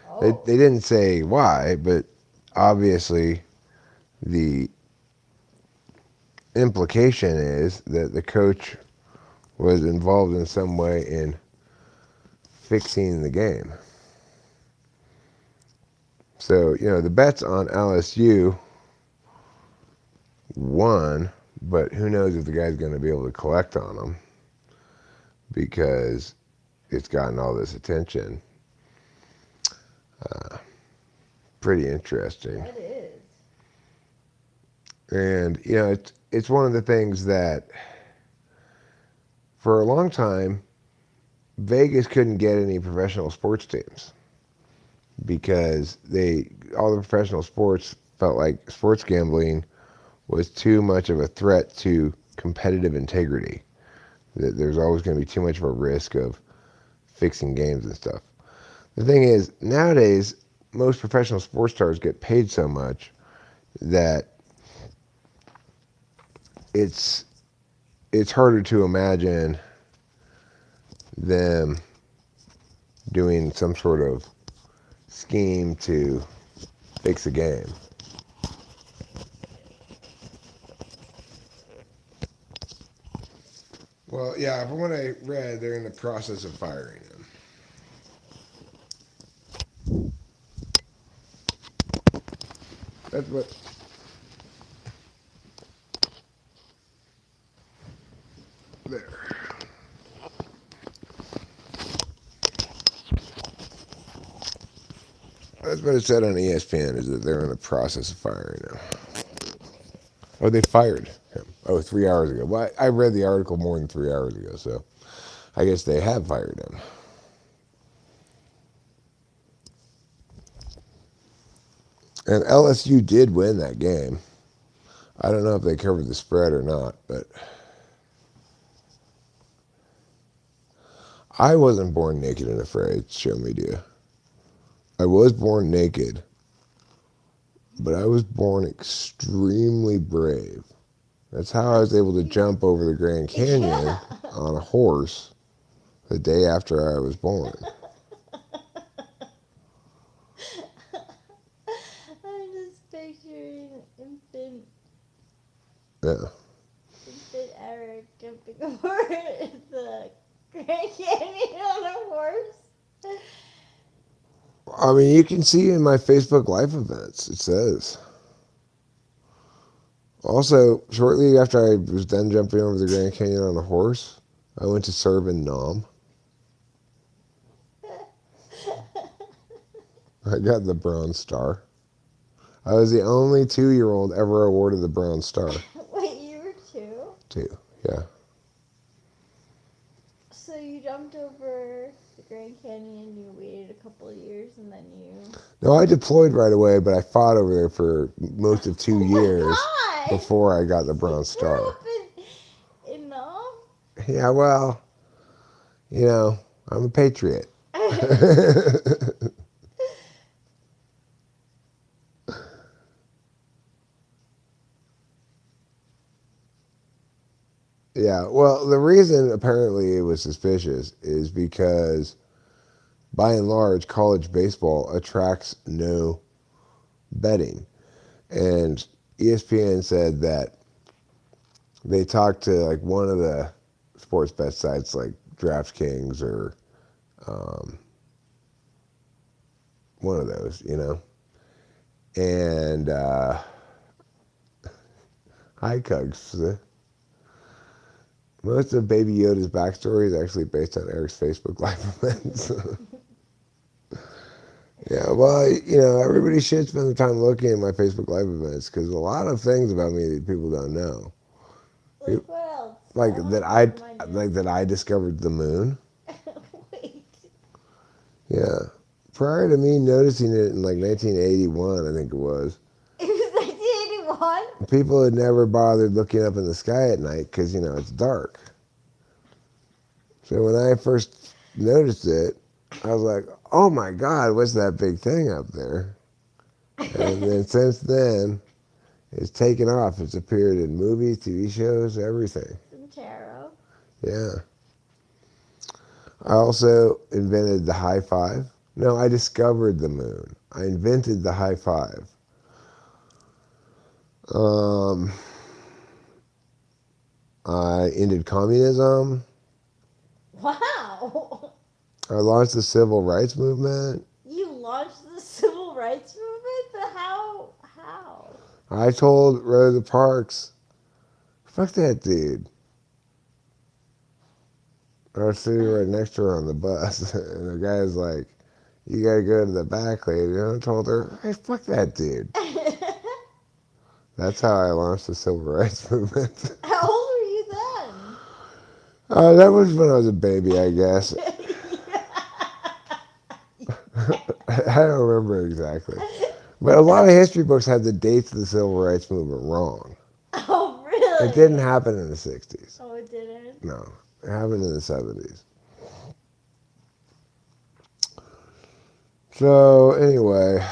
Oh.
They didn't say why, but obviously the implication is that the coach was involved in some way in fixing the game. So, the bets on LSU won, but who knows if the guy's going to be able to collect on them because it's gotten all this attention. Pretty interesting.
That is.
And, it's one of the things that for a long time, Vegas couldn't get any professional sports teams because all the professional sports felt like sports gambling was too much of a threat to competitive integrity. That there's always going to be too much of a risk of fixing games and stuff. The thing is, nowadays, most professional sports stars get paid so much that it's harder to imagine them doing some sort of scheme to fix a game. Well, yeah, from what I read, they're in the process of firing him. That's what. There. That's what it said on ESPN, is that they're in the process of firing him. Oh, they fired him. Oh, 3 hours ago. Well, I read the article more than 3 hours ago, so I guess they have fired him. And LSU did win that game. I don't know if they covered the spread or not, but I wasn't born naked and afraid, show me, do you? I was born naked, but I was born extremely brave. That's how I was able to jump over the Grand Canyon on a horse the day after I was born.
I'm just picturing infant
Yeah.
Eric jumping over the Grand Canyon on a horse.
I mean, you can see in my Facebook Live events, it says. Also, shortly after I was done jumping over the Grand Canyon on a horse, I went to serve in Nam. I got the Bronze Star. I was the only 2-year-old ever awarded the Bronze Star.
Wait, you were 2?
2, yeah.
So you jumped over the Grand Canyon, you waited a couple of years, and then you...
No, I deployed right away, but I fought over there for most of 2
Oh
years
my god!
before I got the
You
Bronze
grew
Star.
up in Nam?
Yeah, well, I'm a patriot. Yeah, well, the reason apparently it was suspicious is because, by and large, college baseball attracts no betting. And ESPN said that they talked to like one of the sports bet sites like DraftKings or one of those, And hi, Cugs. Most of Baby Yoda's backstory is actually based on Eric's Facebook Live events. Yeah, well, everybody should spend the time looking at my Facebook Live events because a lot of things about me that people don't know.
Like what else?
Like
I
that
don't
I
know, remind you.
like that I discovered the moon.
Wait.
Yeah. Prior to me noticing it in like 1981, I think it was,
It was 1981?
people had never bothered looking up in the sky at night because, it's dark. So when I first noticed it, I was like, oh my God, what's that big thing up there? And then since then, it's taken off. It's appeared in movies, TV shows, everything.
Some tarot.
Yeah. I also invented the high five. No, I discovered the moon. I invented the high five. I ended communism.
Wow.
I launched the civil rights movement.
You launched the civil rights movement? But how? How?
I told Rosa Parks, fuck that dude. I was sitting right next to her on the bus, and the guy's like, you gotta go to the back, lady. And I told her, hey, fuck that dude. That's how I launched the civil rights movement.
How old were you then?
That was when I was a baby, I guess. I don't remember exactly. But a lot of history books had the dates of the civil rights movement wrong.
Oh, really?
It didn't happen in the 60s.
Oh, it didn't?
No, it happened in the 70s. So, anyway,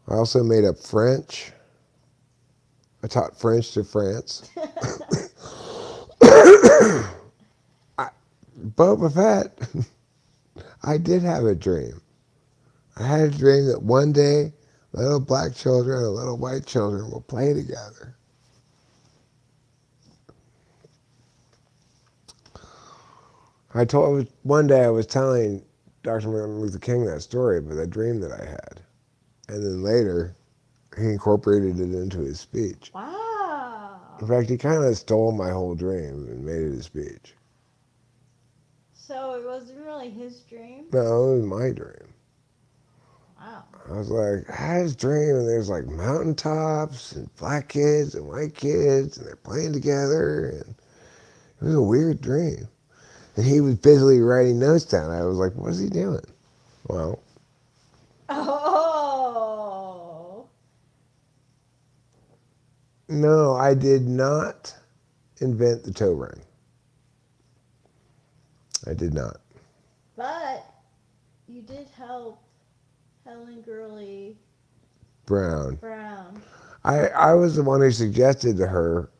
I also made up French. I taught French to France. Boba Fett. I did have a dream. I had a dream that one day little black children and little white children will play together. One day I was telling Dr. Martin Luther King that story about that dream that I had. And then later, he incorporated it into his speech.
Wow.
In fact, he kind of stole my whole dream and made it his speech.
So it wasn't really his dream?
No, it was my dream.
Wow.
I was like, I had this dream, and there's like mountaintops and black kids and white kids, and they're playing together, and it was a weird dream. And he was busily writing notes down. I was like, what is he doing? Well,
Oh.
no, I did not invent the toe ring. I did not.
But you did help Helen Gurley
Brown.
Brown.
I was the one who suggested to her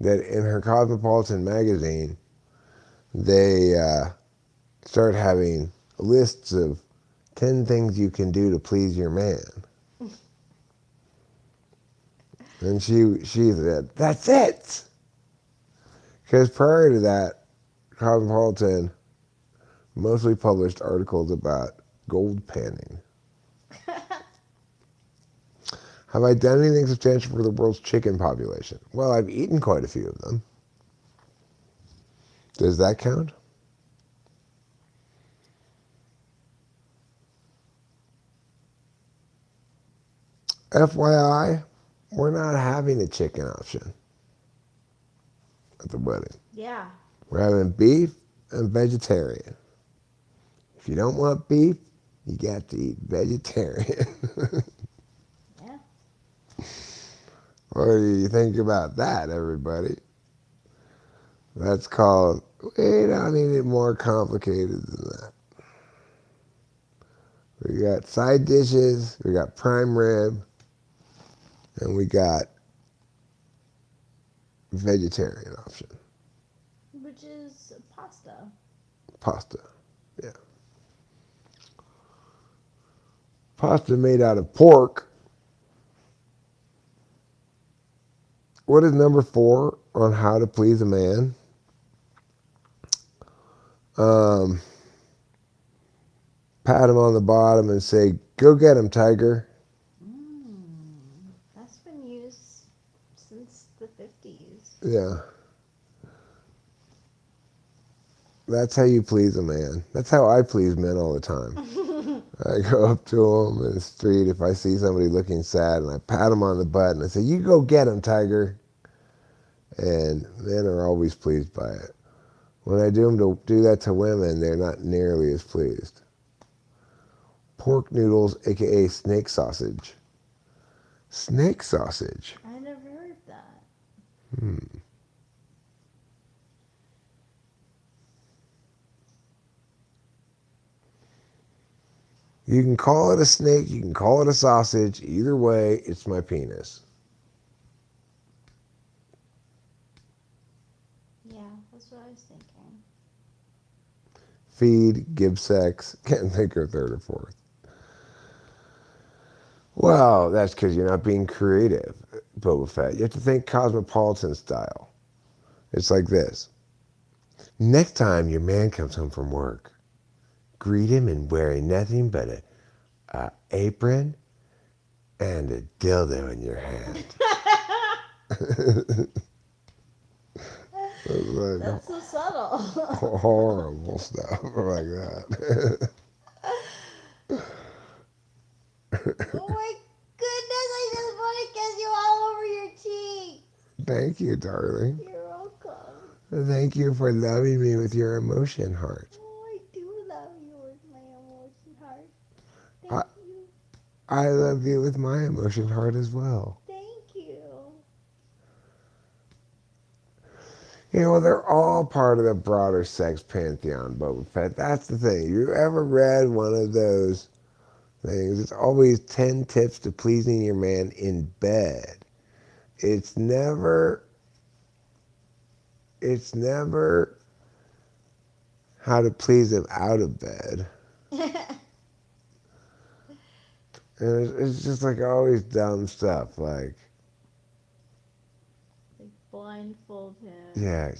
that in her Cosmopolitan magazine, they start having lists of 10 things you can do to please your man. And she said, that's it! Because prior to that, Cosmopolitan mostly published articles about gold panning. Have I done anything substantial for the world's chicken population? Well, I've eaten quite a few of them. Does that count? FYI, we're not having a chicken option at the wedding.
Yeah.
We're having beef and vegetarian. If you don't want beef, you got to eat vegetarian.
Yeah.
What do you think about that, everybody? That's called, we don't need it more complicated than that. We got side dishes, we got prime rib, and we got vegetarian option.
Which is pasta.
Pasta, yeah. Pasta made out of pork. What is number 4 on how to please a man? Pat him on the bottom and say, "Go get him, tiger."
That's been used since the 50s.
Yeah. That's how you please a man. That's how I please men all the time. I go up to them in the street if I see somebody looking sad, and I pat them on the butt and I say, "You go get him, tiger." And men are always pleased by it. When I do that to women, they're not nearly as pleased. Pork noodles, aka snake sausage. Snake sausage.
I never heard that.
You can call it a snake, you can call it a sausage. Either way, it's my penis.
Yeah, that's what I was thinking.
Feed, give sex. Can't think of third or fourth. Well, that's because you're not being creative, Boba Fett. You have to think cosmopolitan style. It's like this. Next time your man comes home from work, greet him in wearing nothing but a apron and a dildo in your hand.
That's so subtle.
Horrible stuff like that.
Oh my goodness, I just want to kiss you all over your cheek.
Thank you, darling.
You're welcome.
Thank you for loving me with your emotion heart.
Oh, I do love you with my emotion heart.
I-
Thank you.
I love you with my emotion heart as well.
Thank you.
You know, they're all part of the broader sex pantheon, Boba Fett. That's the thing. You ever read one of those things? It's always 10 tips to pleasing your man in bed. It's never how to please him out of bed. And it's just like always dumb stuff. Like
blindfold him.
yeah,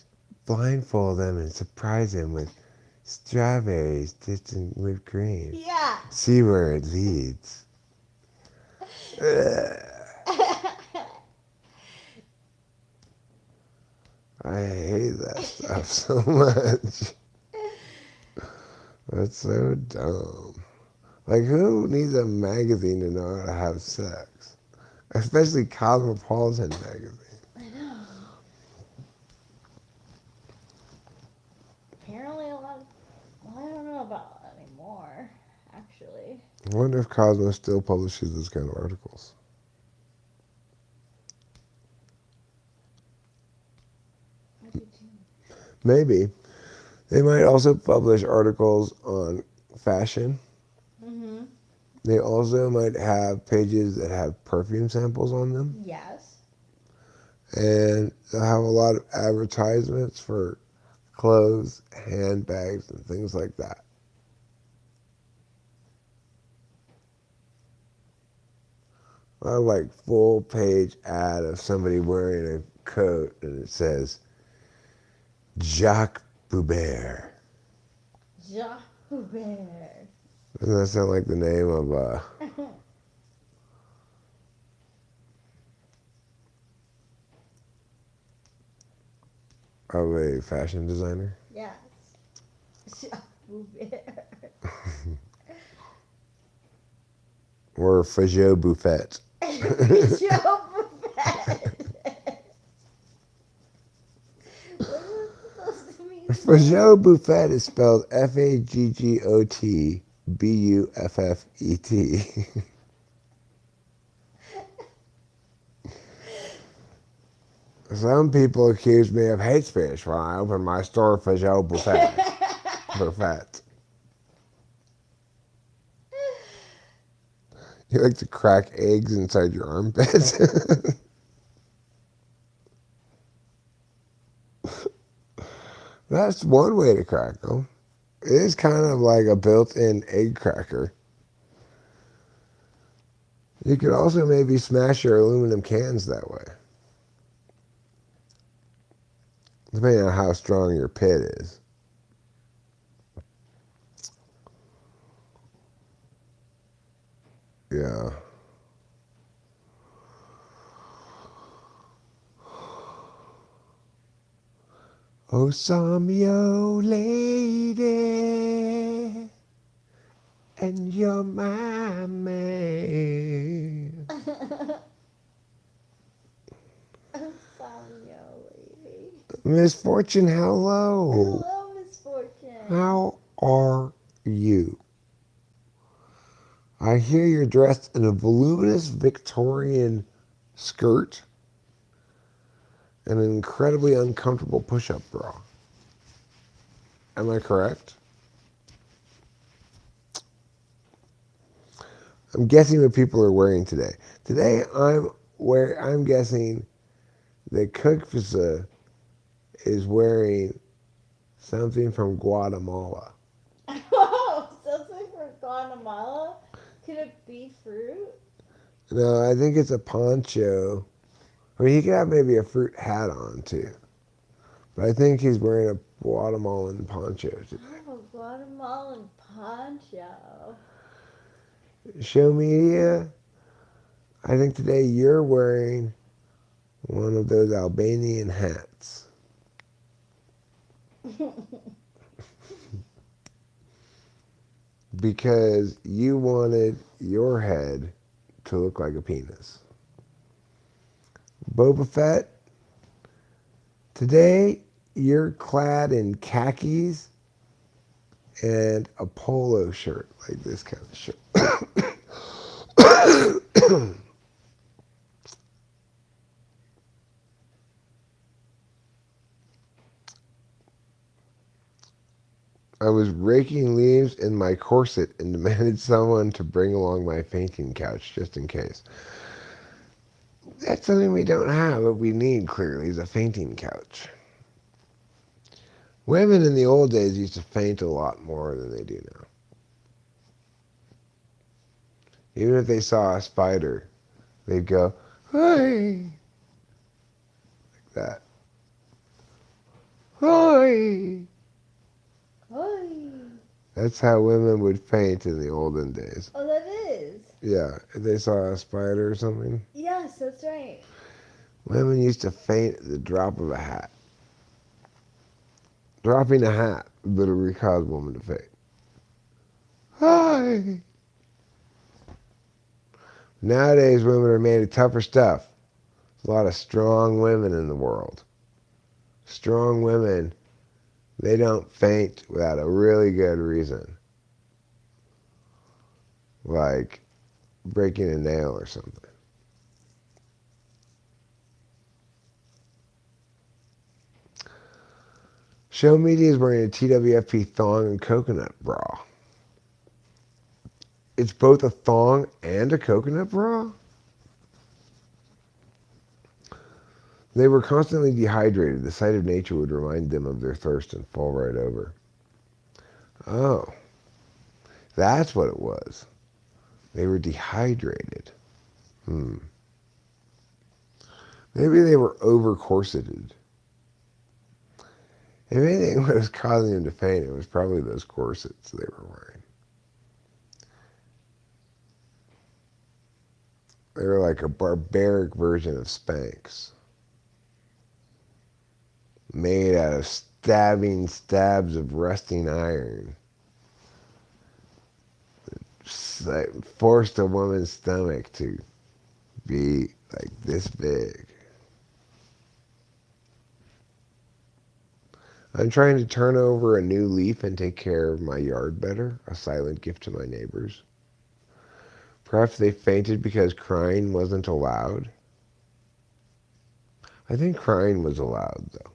blindfold him and surprise him with strawberries dipped in whipped cream.
Yeah.
See where it leads. I hate that stuff so much. That's so dumb. Like, who needs a magazine to know how to have sex? Especially Cosmopolitan magazine.
I know. Apparently a lot of, well, I don't know about anymore, actually.
I wonder if Cosmo still publishes this kind of articles. Maybe. They might also publish articles on fashion.
Mm-hmm.
They also might have pages that have perfume samples on them.
Yes.
And they'll have a lot of advertisements for clothes, handbags, and things like that. A like full page ad of somebody wearing a coat and it says Jacques Boubert.
Jacques Boubert.
Doesn't that sound like the name of a fashion designer?
Yes. Jacques Boubert.
Or Fajot Buffet.
Joe Buffett. What is it supposed to mean?
Fagot Buffet is spelled Faggotbuffet. Some people accuse me of hate speech when I open my store Fagot Buffet. Buffet. You like to crack eggs inside your armpits? That's one way to crack them. It is kind of like a built-in egg cracker. You could also maybe smash your aluminum cans that way. Depending on how strong your pit is. Yeah. Oh, some yo lady, and you're my man.
I'm sorry, lady.
Misfortune, hello.
Hello, Misfortune.
How are you? I hear you're dressed in a voluminous Victorian skirt and an incredibly uncomfortable push-up bra. Am I correct? I'm guessing what people are wearing today. Today I'm guessing that Cookfisa is wearing something from Guatemala.
Oh, something from Guatemala? Could it be fruit?
No, I think it's a poncho. I mean, he could have maybe a fruit hat on too. But I think he's wearing a Guatemalan poncho today.
Oh, Guatemalan poncho.
Show media, I think today you're wearing one of those Albanian hats. Because you wanted your head to look like a penis. Boba Fett, today you're clad in khakis and a polo shirt, like this kind of shirt. I was raking leaves in my corset and demanded someone to bring along my fainting couch just in case. That's something we don't have, but we need clearly is a fainting couch. Women in the old days used to faint a lot more than they do now. Even if they saw a spider, they'd go, "Hi," like that. "Hi."
Hi.
That's how women would faint in the olden days.
Oh, that is?
Yeah, if they saw a spider or something.
Yes, that's right.
Women used to faint at the drop of a hat. Dropping a hat literally caused a woman to faint. Hi. Nowadays, women are made of tougher stuff. There's a lot of strong women in the world. Strong women, they don't faint without a really good reason. Like breaking a nail or something. Show media is wearing a TWFP thong and coconut bra. It's both a thong and a coconut bra? They were constantly dehydrated. The sight of nature would remind them of their thirst and fall right over. Oh, that's what it was. They were dehydrated. Maybe they were over-corseted. If anything was causing them to faint, it was probably those corsets they were wearing. They were like a barbaric version of Spanx. Made out of stabbing stabs of rusting iron. Forced a woman's stomach to be like this big. I'm trying to turn over a new leaf and take care of my yard better, a silent gift to my neighbors. Perhaps they fainted because crying wasn't allowed. I think crying was allowed, though.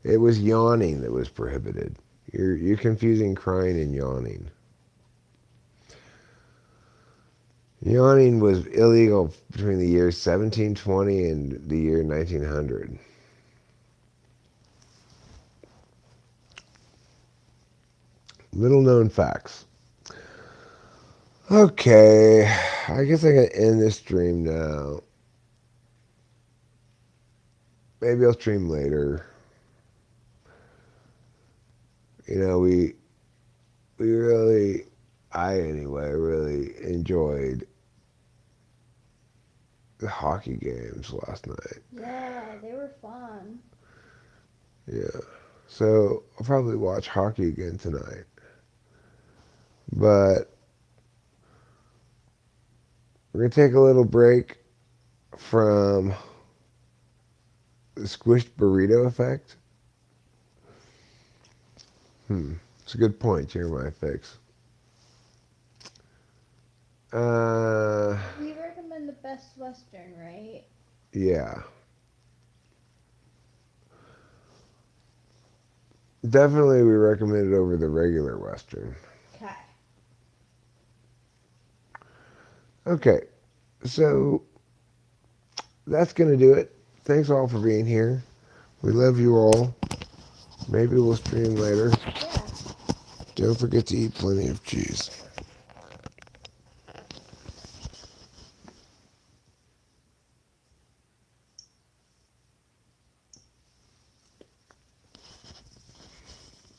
It was yawning that was prohibited. You're confusing crying and yawning. Yawning was illegal between the years 1720 and the year 1900. Little known facts. Okay, I guess I can end this stream now. Maybe I'll stream later. You know, we really, I anyway, really enjoyed the hockey games last night.
Yeah, they were fun.
Yeah. So I'll probably watch hockey again tonight. But we're going to take a little break from the squished burrito effect. It's a good point, Jeremiah Fix.
We recommend the Best Western, right?
Yeah. Definitely we recommend it over the regular Western.
Okay.
Okay, so that's going to do it. Thanks all for being here. We love you all. Maybe we'll stream later.
Yeah.
Don't forget to eat plenty of cheese.